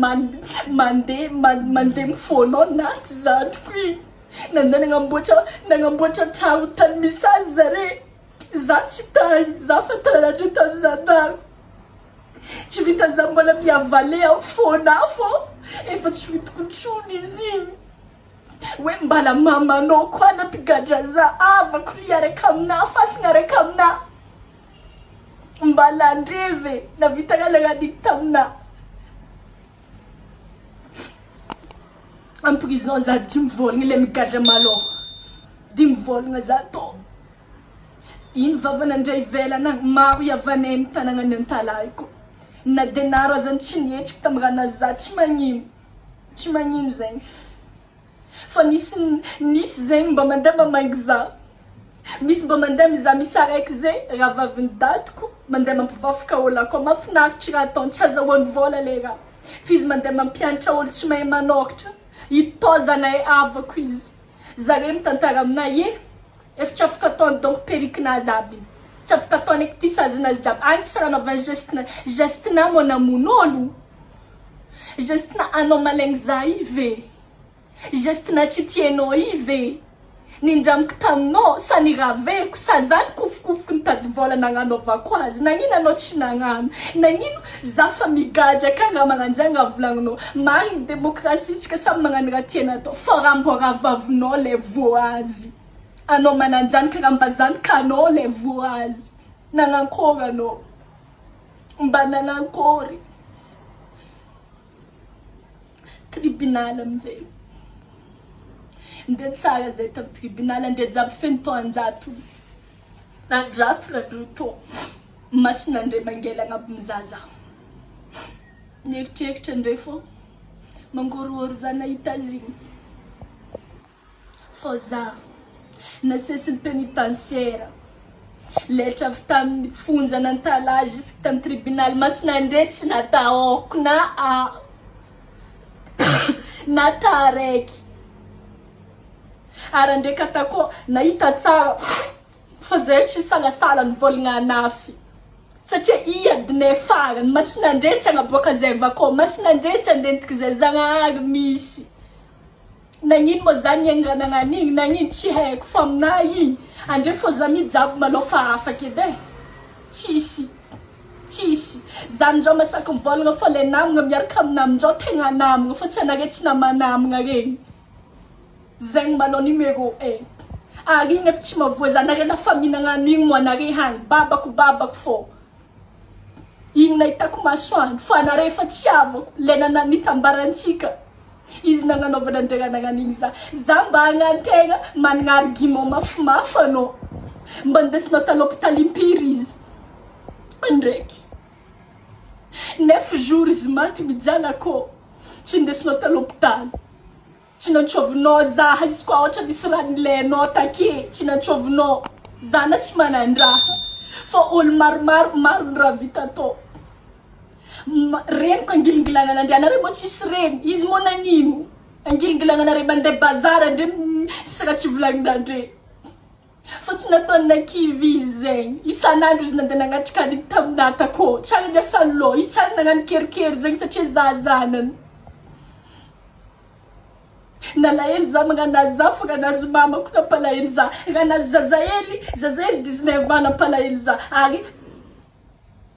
mande mifonao naty zandroko igny nandeha nagnamboatra tragno tany misy azy zare za tsy tagny za fa taranatra tam'zandako tsy vita za mbola miavale am fona fô efa tsy vitiko trony izy igny hoe mbala mamanao koa nampigadra za avako lia raiky amina fasigna raiky amina mbala ndreve na vitaka lagadiky tamina en prison za 10 volagna le migadra malo 10 volagna za to iny vavana ndray velana maro iavanay tanagna antalaiko na denaro azany tsy nietriky tamrana za tsy magnino zegny fa nisy zegny mba mandeha mamaingy za misy mba mandeha miza misy araiky zay raha vaviny datiko mandeha mampivavaka olo ako mafinaritra raha ataony tsy azahoany vola le raha fizy mandeha mampianatra olo tsy mahay manokatra hitozanay avako izy zare mitantara aminay efa tsy afaka ataony donc perikinazy aby tsy afaka ataony eky ty sazinazy jiaby agny sy raha naovany gestina mo namon'olo gestina anao malaigny za ive gestina tsy tianao ive nindramiko taminao sa niraveko sa zany kofokofoky nitady vola nagnanaovako azy nagnino anao tsy nagnano nagnino za fa migadra ka raha magnanjany raha volagninao mariny demokrasitsika samy magnano raha tiana atao fa raha mbô raha vavinao le vo azy anao mananjany ka raha mba zany kanao le vo azy nanankory anao mba nanankory tribunal amizay nde tsara zay tam tribunal nde jaby feno toanjato nandrato nadroto masina ndre mangelagna aby mizaza nieritreritra ndre fô mangorohoro za nahita zigny fô za nasesiny pénitentiaire letra avy tamin'ny fonja nantala jusque tam tribunal masina ndre tsy nataoko na ta raiky ara ndraiky atako nahita tsara fa zay tsy salasala nivolagna anafy satria iadinay farany masina ndre tsy agnaboaka zay vako masina ndre tsy andentiky zay zagnahary misy nagnino mo za niangananan'igny nagnino tsy haiko fa amina igny andre fô za mijaby malofa afaky edy e tsisy za amin'izao masaky mivolagna fa le namagna miaraka amina amin'izao tegna namagna fa tsy anare tsy namanamagna regny zegny malo numéro 1 ary igny efa tsy mavoa za nare lafa mihinanano igny mo anare hagny babako fô igny nahitako masoandro fa anare efa tsy avako le nitambarantsika izy nagnanaovana ndregna nagnan'igny za mba hagnantegna managna argument mafimafy anao mba ndesinao ta l'hôpital impiry izy ndraiky 9 jours izy maty mijaly akô tsy ndesinao ta l'hôpital tsy nantsôvinao za izy koa ohatra nisy raha nilenao take tsy nantsôvinao za na tsy manandraha fa olo maro raha vita atao reniko angilingilana nandre anare mo tsisy reny izy mo nagnino angilingilana nare mandeha bazara ndre tsisy raha tsy volagninandre fa tsy nataony nakivy izy zegny isan'andro izy nandeha nagnatrikaniky taminata akô tsara niasany lo izy tsara nagnano kerikery zegny satria za zanany nalahelo za magnanazy za fa raha mamako nampalahelo za raha nazy zaza hely 19 ans nampalahelo za ary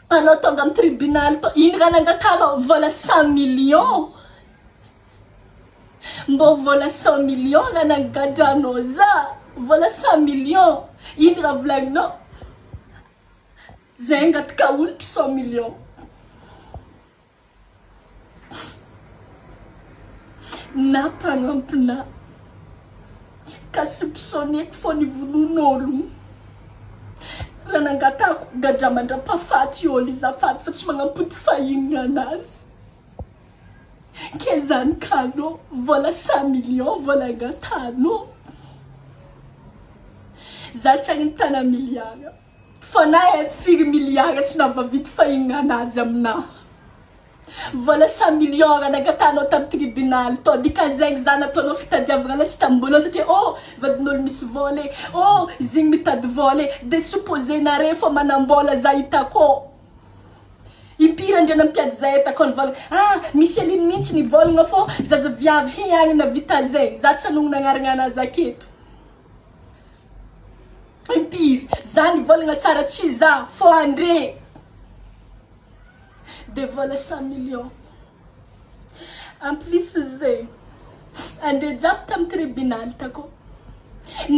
anao tonga amin'ny tribunal to iny raha nangatanao vola 100 millions mbo vola 100 millions raha nangadranao za vola 100 millions iny raha volagninao zay angataka olotry 100 millions na mpanampina ka soupçonneko fo ny volon'olo raha nangatako gadra mandra-pahafaty olo izafaty fa tsy magnampody fahinana anazy ke zany kanao vola 100 millions vola angatanao za tsy agny tana miliara fa na firy miliara tsy navavity fahinana anazy aminahy vola 100 millions raha nangatanao tamin'ny tribunal to dika zegny za nataonao fitadiavana latsy tambolo satria vadin'olo misy volé zigny mitady volé de supposé nare fa manambola za hitako impira ndrena mpiady zay hitako ny volagna Micheline mihitsy ny volagna fô zazaviavy hiagny na vita zay za tsy anogno nagnarana anazy aketo impira za ny volagna tsara tsy za fô andre de vola 100 millions en plus zay ande jiaby tamin'ny tribunal tako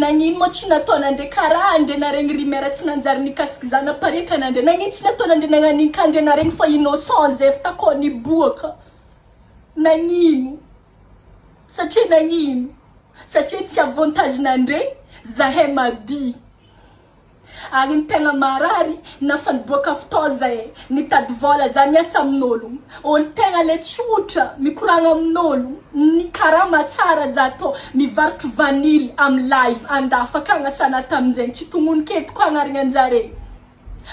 nagnino moa tsy nataonandre karaha andre naregny rimera tsy nanjary nikasiky za napareka anandre nagnino tsy nataonandre nagnaniny ka andre naregny fa innocent zay fa tako niboaka nagnino satria tsy avantagenandre zahay madi agny ny tegna marary na fa niboaka fotao zay nitady vola za miasa amin'olo olo tegna le tsotra mikoragna amin'olo ny karama tsara za to mivarotro vanily amin'ny live andafa kagnasana tamin'izay tsy tongono keto ko agnarigna anjare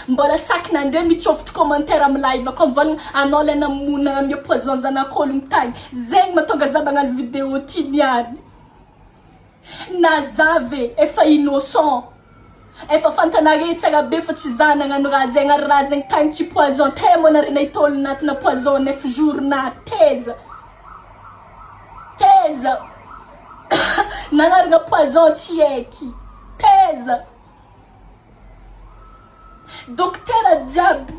mbola sakinandre mitsofotro commentaire amin'ny live ako mivolagna anao le namonagna amia poison zanak'ologno tagny zegny mahatonga za magnano vidéo ty niany na zave efa innocent efa fantanare tsara be fa tsy za nagnano raha zegny tagny tsy poison temo nare nahita olo natina poison 9 jours na teza nagnarana poison tsy eky teza docteur jiaby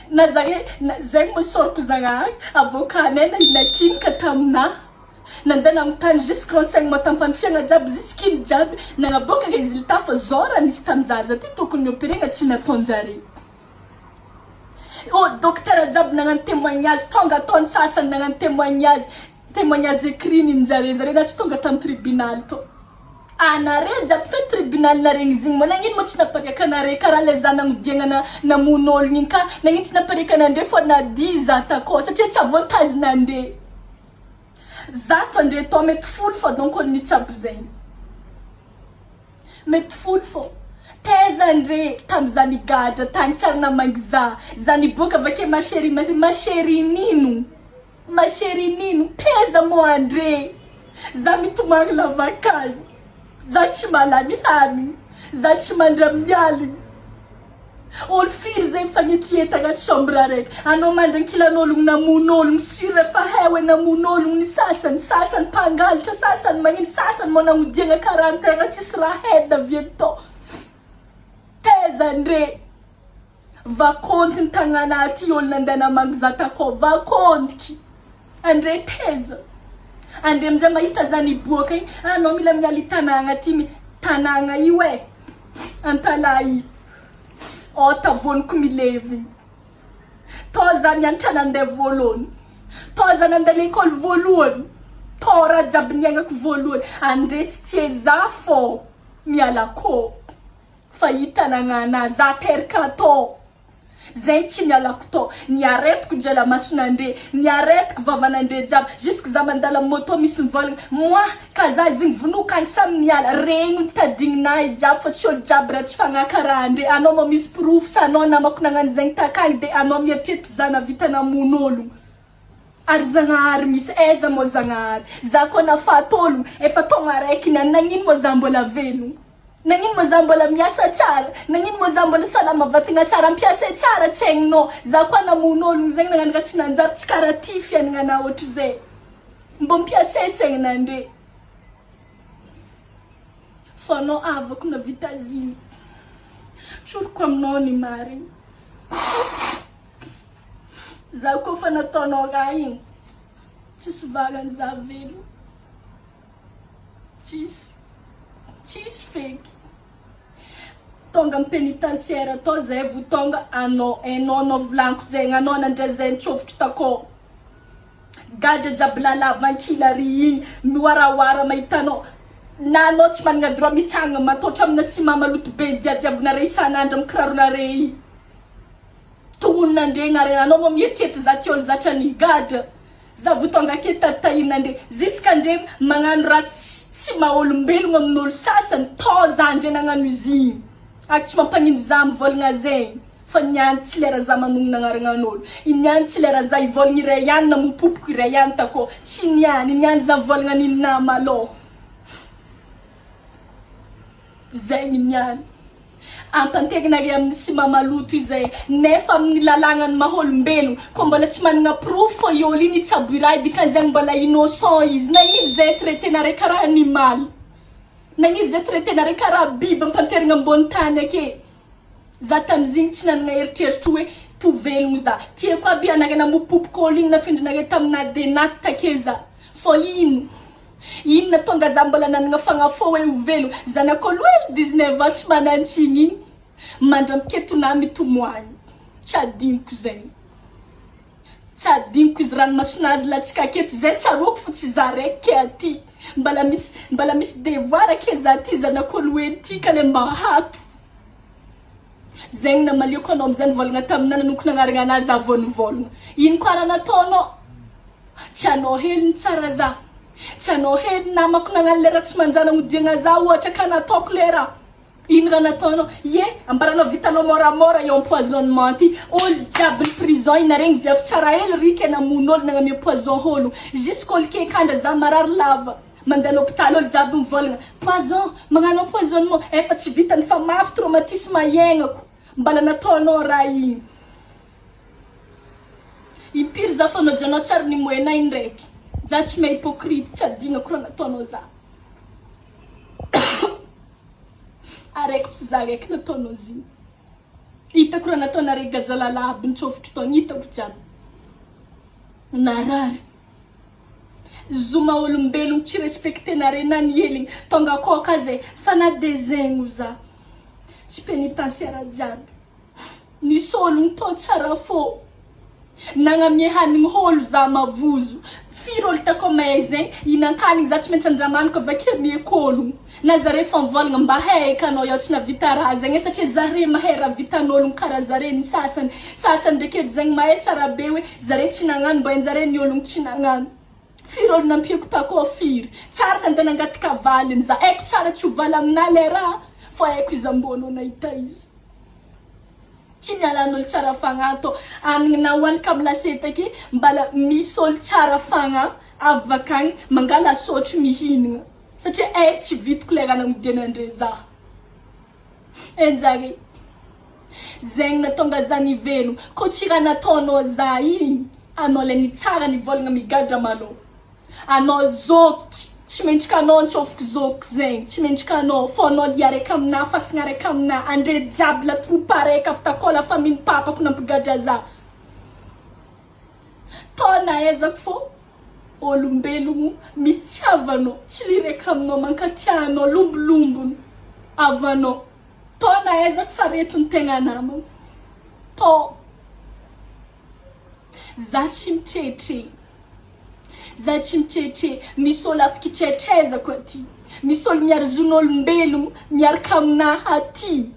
na zegny mosoroko zagnahary avocat-nay na inakinika taminahy nandana amin'ny tany jusque renseignement tampany fiaigna jiaby jusqu'iny jiaby nagnaboaka résultat fa zao raha nisy tamin'ny zaza ty tokony opérena tsy nataonjare docteur jiaby nagnano témoignage tonga ataony sasany nagnano témoignage écrit ninjare zare na tsy tonga tamin'ny tribunal to anare jiaby fe tribunal naregny zigny mo nagnino mo tsy napariaka anare karaha le za nagnodiagna namon'olo igny ka nagnino tsy napariaka anandre fô na 10 za takao satria tsy avantagenandre zato andre to mety folo fô donc olo nitsabo zegny mety folo fô teza andre tamin'iza nigadra tany tsara namangy za niboaka avake masheri nino teza mo andre za mitomagny lavakany za tsy malany hanigny za tsy mandry amin'ny aligny olo firy zay mifagnetiety agnaty chambre araiky anao mandry ankilan'ologno namon'ologno sur efa hay namon'ologno ny sasany mpangalatra sasany magnino sasany mo nagnodiagna karaha ny tegna tsisy raha heda avy to teza andre vakonty ny tagnana ty olo nandeha namangy za takao vakontiky andre teza andre amizay mahita za niboaka igny anao mila miala tanàgna ty tanàgna io antalahy tavoniko milevy to za nianatra nandeha voalohany to za nandeha l'école voalohany to raha jiaby niaignako voalohany andre tsy tie za fô miala kô fa hitanagna za teraka to zegny tsy nialako to niaretiko jala masonandre niaretiko vavanandre jiaby jusque za mandala moto misy mivolagna moi ka za zigny vonokany samy miala regny nitadigninahy jiaby fa tsy olo jiaby raha tsy fagnakaraha andre anao mo misy proof sa anao namako nagnano zegny takagny de anao mieritreritra za navita namon'ologno ary zagnahary misy aiza mo zagnahary za koa nafaty ologno efa togna araiky niany nagnino mo za mbola velogno nagnino mo za mbola miasa tsara nagnino mo za mbola salama vatagna tsara ampiasa tsara tsy haigninao za koa namon'ologno zegny nagnano raha tsy nanjary tsy karaha ty fiaignana ohatry zay mbo mpiasa saignanandre fa anao avako navita ziny tsoroko aminao ny marigny za kofa nataonao raha igny tsisy varany za velo tsisy feky tonga amin'ny pénitentiaire atao zay vo tonga anao volaniko zegny anao nandray zay nitsofotro takao gadra jiaby lalava ankila ry igny miwarawara mahitanao na anao tsy manana droit mitsanga matotra amina sy mamaloto be diadiavina re isan'andro amin'ny kirarona i tognony nandre anao mo mieritreritry za tiolo zatra ny gadra za vo tonga ake tatahina andre ziskandre magnano raha tsy maha-olombelogno amin'olo sasany to za andre nagnano izy igny ak tsy mampagnino za mivolagna zegny fa niany tsy lera za manognona agnaranan'olo niany tsy lera za ivolagna iray ihany na mopopoko iray ihany takao tsy niany za mivolagna ninona malô zegny niany ampantegna re amin'ny sy mamaloto izay nefa amin'ny lalàgnany maha-olombelogno ko mbola tsy manana proof fa iolo iny itsaboirahy dikan'izany mbola innocent izy nagnino zay traitenare karaha animal nagnino zay traitenare karaha biby ampanterigna ambony tany ake za tamizigny tsy nanana eritreritry hoe tovelogno za tiako aby anagana mopopoko olo igny nafindrinare tamina denaty take za fo ino na tonga za mbola nanana fagnafo hoe ovelo zanak'olo hoe 19 ans tsy manantsiny igny mandram-piketona mitomoagny tsy adiniko zegny tsy adiniko izy ranomasona azy latsika aketo zay tsaroako fo tsy za raiky ke aty mbala misy devoir ake za ty zanak'olo hoe tika le mahato zegny namaliako anao amizay nivolagna tamina nanoko nagnaragna anazy avy nivolagna ino koa raha nataonao tsy anao heliny tsara za tsy anao hely namako nagnano le raha tsy manjana odiagna za ohatra ka nataoko le raha ino raha nataonao ye ambaranao vitanao moramora io empoisonnement ty olo jiaby ny prison ina regny viavy tsara hely rika namon'olo nagnamia poison olo jusqu'olo ke kandra za marary lava mandeha l'hôpital olo jiaby mivolagna poison magnano empoisonnement efa tsy vitany fa mafy traumatisme aignako mbala nataonao raha igny impiry za fanajanao tsara ny moena iny raiky za tsy maha hypocrite tsy adigna koa raha nataonao za araiky tsy za raiky nataonao ziny hitako raha nataonare gajalala aby nitsofotro taogny hitako jiaby narary zoma olombelogno tsy respectenare na ny heligny tonga akao ka zay fa na de zegny za tsy pénitentiaire jiaby nisy ologno to tsara fô nagnamia hanigny holo za mavozo firy olo takao mahay zegny inan-kanigny za tsy maintsy andramaniko avake miek'ologno na zare fa mivolagna mba haika anao io tsy navita raha zegny satria zare mahay raha vitan'ologno karaha zare ny sasany ndraiky edy zegny mahay tsara be hoe zare tsy nagnano mba hainjare ny ologno tsy nagnano firy olo nampiako takao firy tsara nandeha nangaty kavaliny za aiko tsara tsy hovaly amina le raha fa aiko izy ambonao nahita izy tsy nialan'olo tsara fagna to anigny na hoanika amin'ny lasety ake mbala misy olo tsara fagna avy vakagny mangala sotro mihinagna satria tsy vitiko le raha nagnodianandre za enjare zegny natonga za nivelogno ko tsy raha nataonao za igny anao le nitsara nivolagna migadra malô anao zoky tsy mendrika anao nitsofoko zoky zegny tsy mendrika anao fô anao liaraiky amina fasigna araiky amina andre jiaby la troupe araiky avy takao la famille papako nampigadra za to naezako fô olombelogno misy tsy avanao tsy liraiky aminao mankatianao lombolombony avanao to naezako fa reto ny tegna namana to za tsy mitrehitre za tsy mitrehitre misy olo afaka hitrehitrezako aty misy olo miaro zon'olombelogno miaraka aminahy aty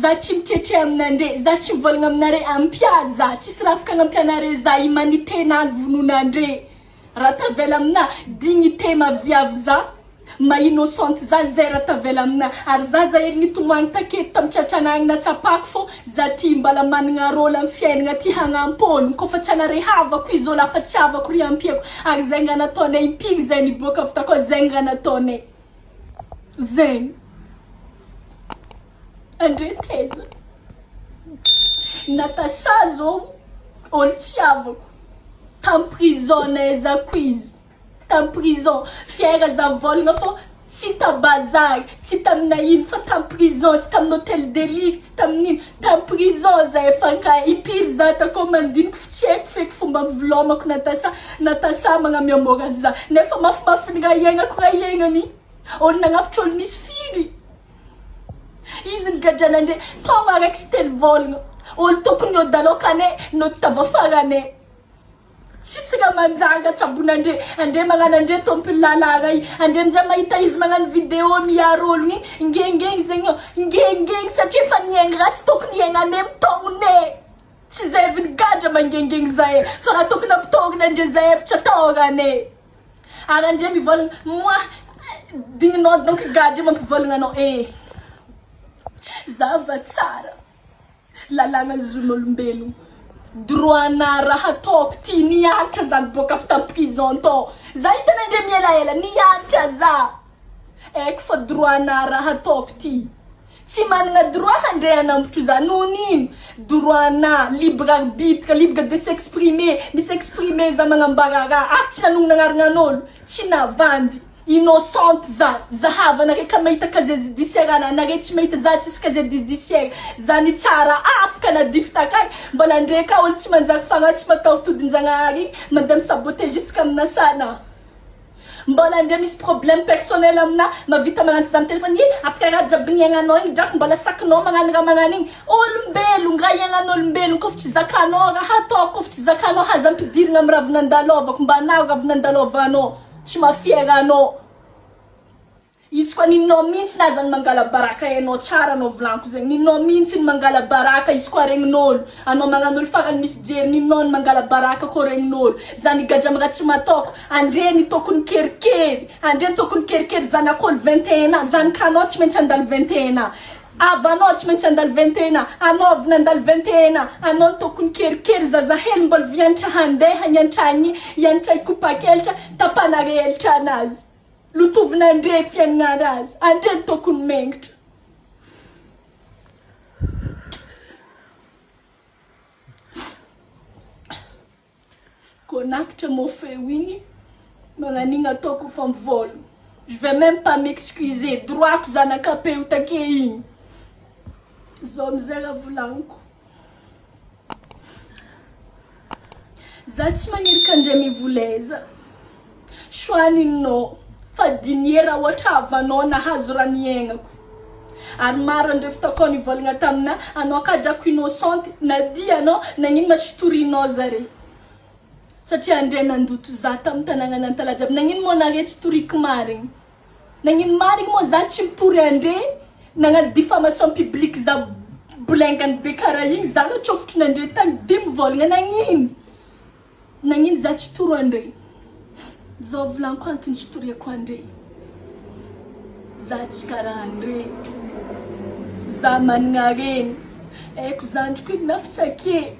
za tsy mitrehitre aminandre za tsy mivolagna aminare ampia za tsisy raha afaka anampianare za humanité na vononandre raha tavela amina dignité maviavy za ma-innocente za zay raha tavela amina ary za ely nitomoagny taketo tamitratranagny natsapako fô za ty mbala managna rôle amin'ny fiainagna ty hagnampologno kofa tsy anare havako izy olo afa tsy havako ry ampiako ary zegny raha nataonay impiry zay niboaka avy takao zegny raha nataonay zegny andre teza Natasha zao olo tsy havako tam prison naezako izy tam prison fiaigna za volagna fô tsy tabazary tsy tamina ino fa tam prison tsy tamin'ny hôtel de ligue tsy tamin'ino tam prison zay fankahy impiry za takao mandiniky fa tsy haiko feky fomba mivolomako Natasha magnamia moral za nefa mafimafy ny raha iainako raha iainany olo nagnafitra olo nisy firy izy nigadrana andre taogna araiky sy telo volagna olo tokony odalokane no tavafarane sisy raha manjanga tsabon'andre andre magnano andre tompony lalagna i andre amizay mahita izy magnano vidéo miaro olo ingengeny zegny ingengeny satria efa niaigny raha tsy tokony iainane mitognone tsy zay avy nigadra mangengeny zay fa raha tokony ampitognona andre zay efitra taorane ary andre mivolagna moi digninao donc gadra mampivolagna anao zava tsara lalagna zon'olombelogno droit-na raha ataoko ty nianatra zany boka avy tam prison to za hitan'andre mielaela nianatra za aiko fa droit-na raha ataoko ty tsy manana droit handre hanambotro za nonino droit-na libre arbitre libre de s'exprimer misy exprimer za magnambara raha ary tsy nanonona agnarinan'olo tsy navandy innocente za havana reka mahita casier judiciaire nare tsy mahita za tsisy casier judiciaire za ny tsara afaka nadify takany mbola ndraika olo tsy manjary fagnahy tsy mataotodin-janahary madame saboté jusqu'à aminasana mbola ndre misy problème personnel amina mavita magnano za téléphone après raha jiaby niaignanao igny draky mbola sakinao magnano raha magnano igny olombelogno raha iainan'olombelogno kofa tsy zakanao raha ataoko kofa tsy zakanao haza ampidirina amin'ny ravinandalovako mba anao ravinandalovanao tsy mafiera anao izy koa ninao mintsy na zany mangala baraka hainao tsara anao volaniko zegny ninao mintsy ny mangala baraka izy koa regnin'olo anao magnano olo farany misy jery ninao ny mangala baraka koa regnin'olo zany gadra raha tsy mataoko andre ny tokony kerikery andre ny tokony kerikery zanak'olo 21 ans zanakanao tsy maintsy andalo 21 ans avanao tsy maintsy andalo 21 ans anao avy nandalo 21 ans anao tokony kerikery zazahely mbola vianatra handeha hianatra ikopakelatra tapanare elatra anazy lotovin'andre fiaignana azy andre ny tokony mengitra konakitra mo feo igny magnan'igny ataoko fa mivolo je vais même pas m'excuser droitko zanakapeo take igny zao amizay raha volaniko za tsy manerika andre mivoleza soaninao fa diniera ohatra avanao nahazo raha niaignako ary maro andre fitaoko nivolagna tamina anao kadrako innocente nadia anao nagnino masitorinao zare satria andre nandoto za tamin'ny tanàna nantaladraby nagnino moa nare tsy toriky marigny nagnino marigny moa za tsy mitory andre nagnano diffamation publique za bolengany be karaha igny za natsofotrin'andre tagny dimy volagna nagnino za tsy toro andre zao volaniko antony tsy toriako andre za tsy karaha andre za managna reny aiko zandriko igny nafitsake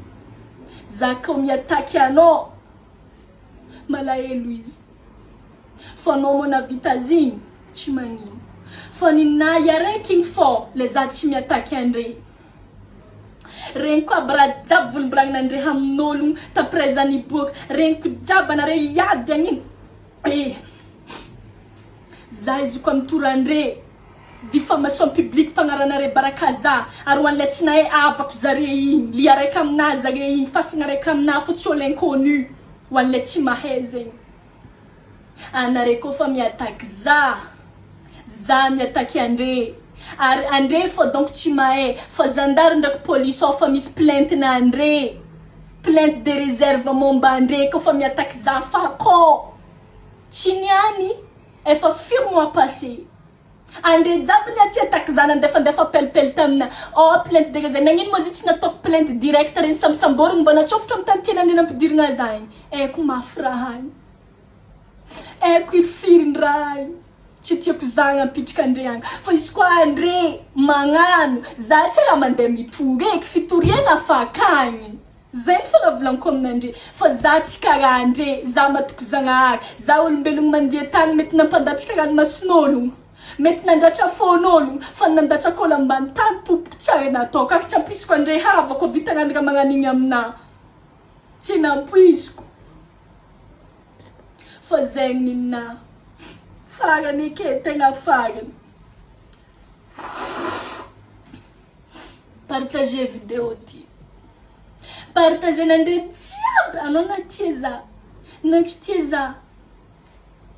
za kao miataky anao malahelo izy fa anao moa navita zigny tsy magnino fa ninahy araiky igny fô le za tsy miataky andre regny koa aby raha jiaby volombolangin'andre amin'ologno taprezany iboaka regniko jiaby anare iady agniny za izy koa mitory andre diffamation publique fagnaranare baraka za ary hoan'le tsy nahay avako zare igny li araiky amina zare igny fasigna araiky amina fa tsy olo inconnu hoan'le tsy mahay zegny anare koa fa miataky za miataky andre ary andre fa donc tsy mahay fa zandary ndraiky police ao fa misy plainte na andre plainte de réserve momba andre koa fa miataky za fako tsy niany efa firy mois passé andre jiaby ny aty ataky za nandefandefa pelipely tamina plainte de réserve nagnino moa zy tsy nataoko plainte direct reny sambosamborigny mba natsofitra amy tany tiana andrena ampidirina za igny aiko mafy raha igny aiko irifiriny raha igny tsy tiako zagny ampitrika andre agny fa izy koa andre magnano za tsy raha mandeha mitory eky fitoriana fakagny zay fa raha volaniko amin'andre fa za tsy karaha andre za matoko zagnahary za olombelogno mandeha tany mety nampandatrika ranomason'ologno mety nandratra fon'ologno fa nandatraka olo ambany tany tompoko tsara nataoko ary tsy ampisiko andre havako vitanany raha magnan'igny amina tsy nampoisiko fa zegny ninahy farany ake tegna farany. Partagez vidéo ty. Partagez nandre jiaby anao na tia za na tsy tia za.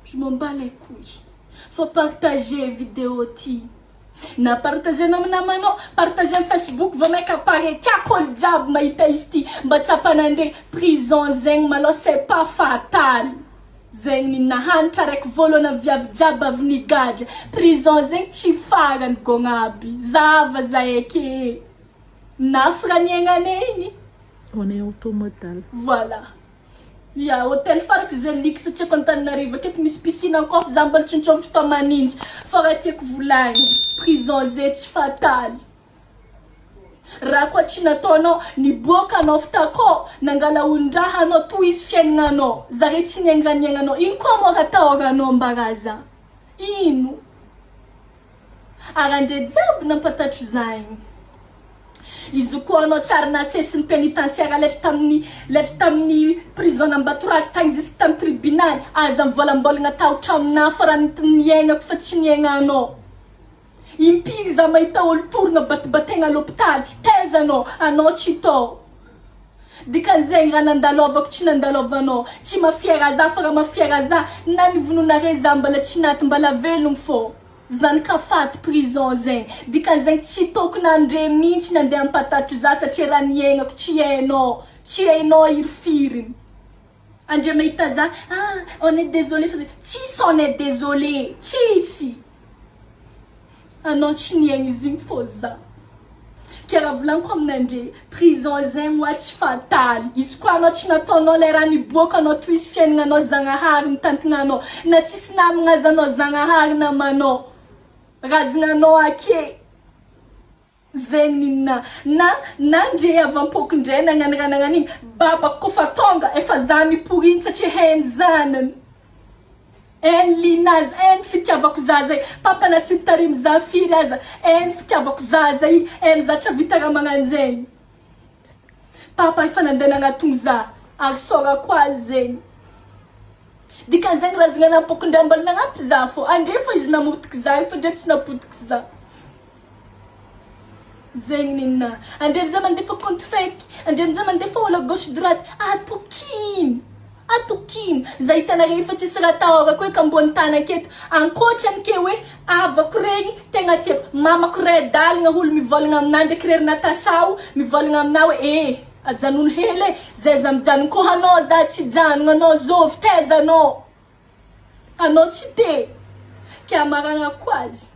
Je m'en bats les couilles. Faut partager vidéo ty. Na partager nom namanao, partager Facebook vao maika pare tiako olo jiaby mahita izy ty mba tsy hampanande prison zegny malo c'est pas fatal. Zegny nahanitra raiky voalohany viavy jiaby avy nigadra. Prison zegny tsy farany gognaby. Zava zay ake. Nafraniagnane igny. On est automotal. Voilà. Ya hôtel faraky zay lik satria Antananarivo aketo misy piscine encore za mbola tsy nitsôvitra tao maninjy fa raha tiako volagny prison zay tsy fataly. Raha koa tsy nataonao niboaka anao fitako nangala ondraha anao toy izy fiaignanao zare tsy niangraniagnanao ino koa mo ratahoranao mbaraza ino arandre jiaby nampatatro zaigny. Izy koa anao tsara nasesiny pénitentiaire letry tamin'ny prison Ambatolahy tagny jusque tamin'ny tribunal aza mivolambolagna tao tramina fa raha niaignako fa tsy niaignanao. Impiry za mahita olo torona batibategna à l'hôpital taizanao anao tsy tao. Dikan'zegny raha nandalovako tsy nandalovanao tsy mafiera za fa raha mafiera za na nivononare za mbala tsy naty mbala velogno fô. Zany kafaty prison zegny dikan'zegny tsy tokony andre mihitsy nandeha ampatatro za satria raha niaignako tsy hainao irifiriny. Andre mahita za on est désolé fa tsisy on est désolé tsisy. Anao tsy niaigny izy igny fô za. Ke raha volaniko aminandre prison zegny hoa tsy fataly. Izy koa anao tsy nataonao le raha niboaka anao toy izy fiaignanao zagnahary mitantagnanao na tsisy namagna aza anao zagnahary namanao. Razignanao ake zegny na ndre avampokindray nagnano raha nagnan'igny babako kofa tonga efa za miporiny satria hainy zanany. En linazy en fitiavako zaza papa na tsy tarimy za firy aza en fitiavako zaza en za tsy vita raha magnanjegny. Papa efa nandeha nagnatony za ary sora koa zegny. Dikan'zegny raha zegny nampokindray mbola nagnampy za fô andre fa izy namotiky za fa ndre tsy napotiky za. Zegny nina andre za mandefa compte fake andre za mandefa olo gauche droite atokino za hitanare efa tsisy raha tahorako hoe ka ambony tany aketo ankoatrany ke hoe avako regny tegna tiako mamako ray dalagna olo mivolagna aminah ndraiky rery Natasha mivolagna aminah hoe ajanono hely zay za mijanona koa anao za tsy janona anao zovy taizanao anao tsy te ke amaragna koa azy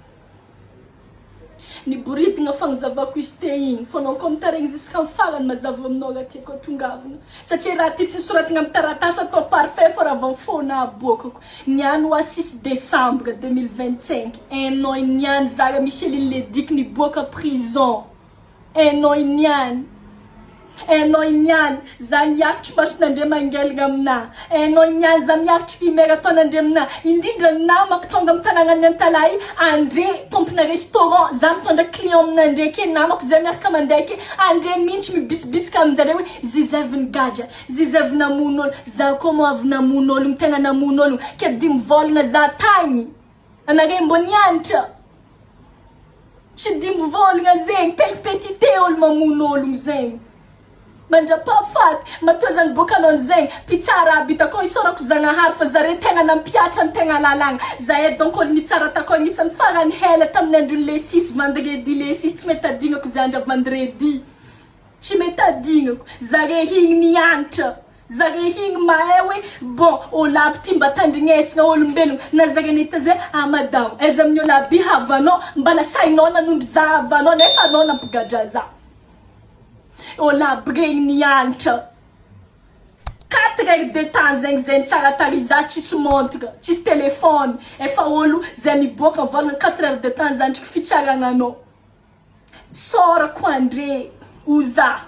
niboridigna fagnazavako izy te igny fa anao koa mitaregny jusqu'à farany mazava aminao raha tiako atongavana satria raha ty tsy soratagna amin'ny taratasy atao parfait fa raha vao fona aboakako niany hoa 6 décembre 2025 un an iniany zara Micheline Ledick niboaka prison un an iniany za miakitry mason'andre mangelagna aminah un an iniany za miakitry rimera ataon'andre aminah indrindra namako tonga amin'ny tanàgnan'ny Antalahy andre tompona restaurant za mitondra client amin'andre ake namako zay miaraka mandeha ake andre mihitsy mibisibisika aminjare hoe zizavy nigadra zizavy namono olo za koa mo avy namono olo tegna namono olo ke di mivolagna za tagny anare mbo nianatra tsy di mivolagna zegny perpétité olo mamono olo zegny. Mandrapahafaty matoa zany boka anao zegny pitsara aby tako isorako zagnahary fa zare tegna nampiatra ny tegna lalagna zahay donc olo nitsara tako agnisan'ny farany hela tamin'ny androny le 6 vendredi le 6 tsy mety adignako za andra vendredi tsy mety adignako zare higny nianatra zare higny mahay hoe bon olo aby ty mba tandrignesina olombelogno na zare nita zay madamo aiza amin'ny olo aby havanao mbala sainao nanondry za havanao nefa anao nampigadra za olo aby regny nianatra 4 heures de temps zegny zegny tsara tary za tsisy montre tsisy telefony efa olo zay miboaka mivolagna 4 heures de temps zandriky fitsaragnanao sorako andre oza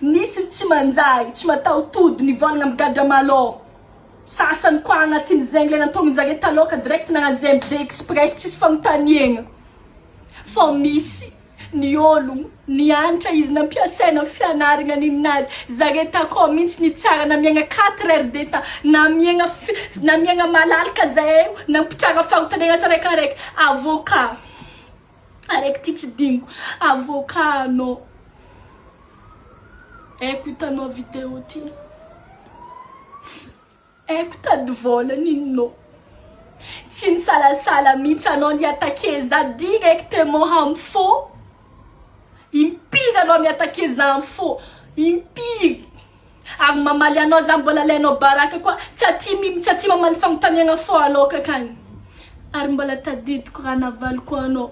nisy tsy manjary tsy matao tody nivolagna migadra malô sasany koa agnatin'ny zegny le nantogny zare taloka direct nagnazembe express tsisy fanontaniagna fa misy ny ologno nianatra izy nampiasaina fianarana ninazy zare takao mintsy ny tsara namiagna 4 heures de temps namiagna malalaka zay nampitranga fagnotaniana tsaraikaraiky avocat araiky ty tsy dingo avocat anao aiko hitanao vidéo ty aiko tady vola ninonao tsy nisalasala mihitsy anao niatake za directement amy faux impiry anao miatake za amy faux impiry ary mamaly anao za mbola lainao baraka koa tsy aty mamaly fagnotaniagna faux aloka akagny ary mbola tadidiko raha navaliko anao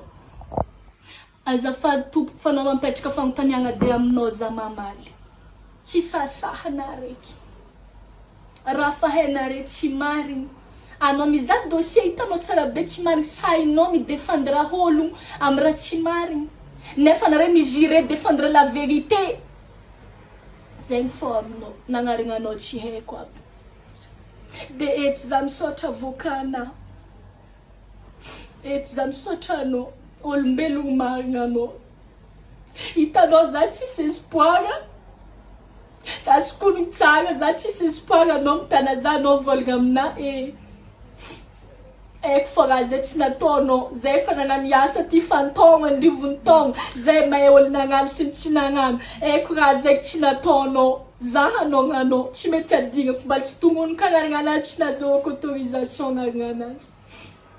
azafady tompoko fa anao mampetraka fagnotaniagna de aminao za mamaly tsy sasahana araiky raha fahainare tsy marigny anao mizaha dossier hitanao tsara be tsy marigny sainao midefendre ologno amy raha tsy marigny nefa nare mijure défendre la vérité zegny fô aminao nagnarignanao tsy haiko aby de eto za misaotra avocat-na eto za misaotra anao olombelogno marigna anao hitanao za tsisy espoir azoko tsara za tsisy espoir anao mitana za anao volagna amina aiko fô raha zay tsy nataonao zay efa nagnano asa ty fantôgna andrivony taogna zay mahay olo nagnano sy tsy nagnano aiko raha zay tsy nataonao za hanagnanao tsy mety adignako mba tsy tongono kanarigna anazy tsy nazahoako autorisation narigna anazy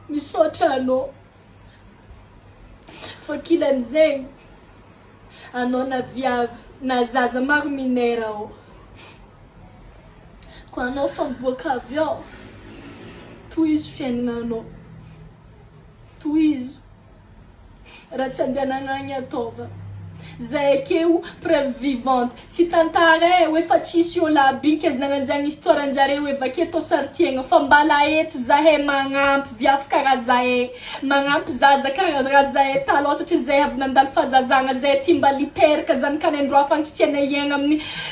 misaotra anao fa kilan'zegny anao na viavy na zaza maro minera ao ko anao fa miboaka avy ao tohizo fiaignananao tohizo raha tsy andehananagny ataova zay akeo preuve vivante tsy tantara hoe efa tsisy olo abinika azy nananjagny histoire anjare hoe vake tao saritiagna fa mbala eto zahay magnampy viavy karaha zahay magnampy zaza karaha raha zahay taloha satria zay avy nandalo fahazazagna zay ty mba literaka zany kanendro hafa tsy tiana iagna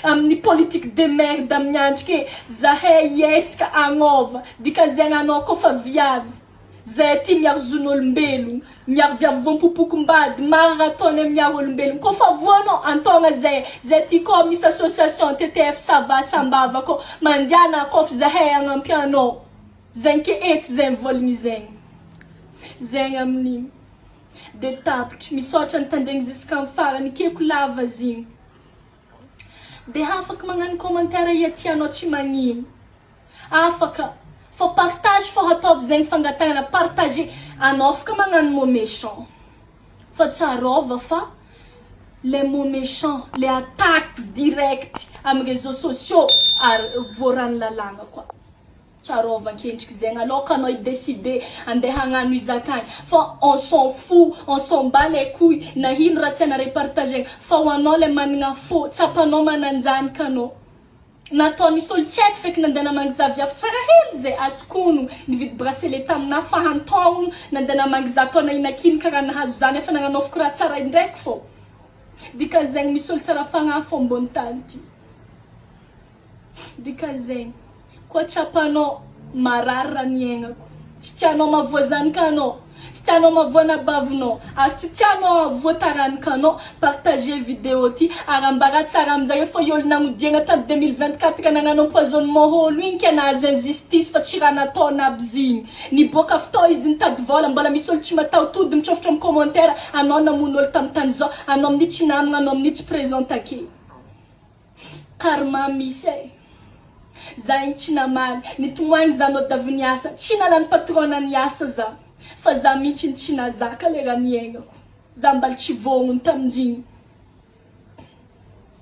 amin'ny politique de merde amin'ny andrika zahay iesaka agnova dikazegny anao kofa viavy zay ty miaro zon'olombelogno miaro viavy voampopokom-bady mara ataony miaro olombelogno kofa voanao antogna zay ty koa misy association TTF sava sambava ko mandiana kofa zahay agnampy anao zegny ke eto zay mivolagny zegny amin'igny de tapitry misaotra nitandregny ziska farany keko lava zigny de afaka magnano commentaire iatianao tsy magnino afaka fa partage fô ataovy zegny fangatagna partager anao afaka magnano mot méchant fa tsarova fa les mots méchants les attaques directes amy réseaux sociaux ary voarany lalàgna koa tsarova ankendriky zegny aloka anao idécider andeha hagnano izy akagny fa on s'en fout on s'en bat les couilles na ino raha tiana repartager fa ho anao le managna faux tsapanao mananjanika anao nataony misy olo tsy haiko feky nandeha namangy za viavy tsara hely zay azokono nividy bracelet tamina fahantogno nandeha namangy za tao na inakiny karaha nahazo zany efa nagnanaovako raha tsara indraiky fô dikan'zegny misy olo tsara fagnafo ambony tany ty dikan'zegny koa tsapanao marary raha niaignako tsy tianao mavoazanaka anao tsy tianao mavoana bavinao ary tsy tianao voataranika anao partager vidéo ty ary ambara tsara amin'izay fa olo nagnodiagna tany 2024 ka nagnano empoisonnement olo igny ka nahazo injustice fa tsy raha nataona aby zigny niboaka avy tao izy nitady vola mbola misy olo tsy mataotody mitrofitra amy commentaire anao namono olo tamy tany zao anao amin'ity namagna anao amin'ity présente ake karma misy za igny tsy namaly nitomoagny za anao davy niasa tsy nalany patrona niasa za fa za mihitsy tsy nazaka le raha niaignako za mbaly tsy vognony tamindrigny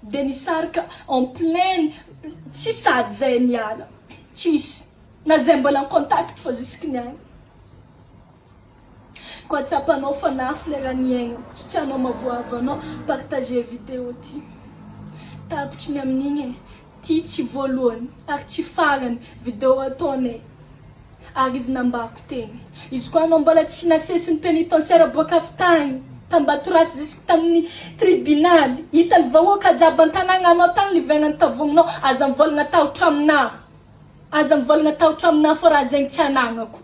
de nisaraka en pleine tsy sady zay niala tsisy na zay mbola en contact fô jusque niagny koa tsapanao fa nafy le raha niaignako tsy tianao mavoavo anao partager vidéo ty tapitry ny amin'igny ty tsy voalohany ary tsy farany vidéo ataonay ary izy nambako tegny izy koa anao mbola tsy nasesiny pénitentiaire boaka avy tagny tambatoratsy jusque tamin'ny tribunal hitany vahoaka jiaby an-tanàgna anao tany livainany tavogninao aza mivolagna tahotra aminahy aza mivolagna tahotra aminahy fa raha zegny tsy anagnako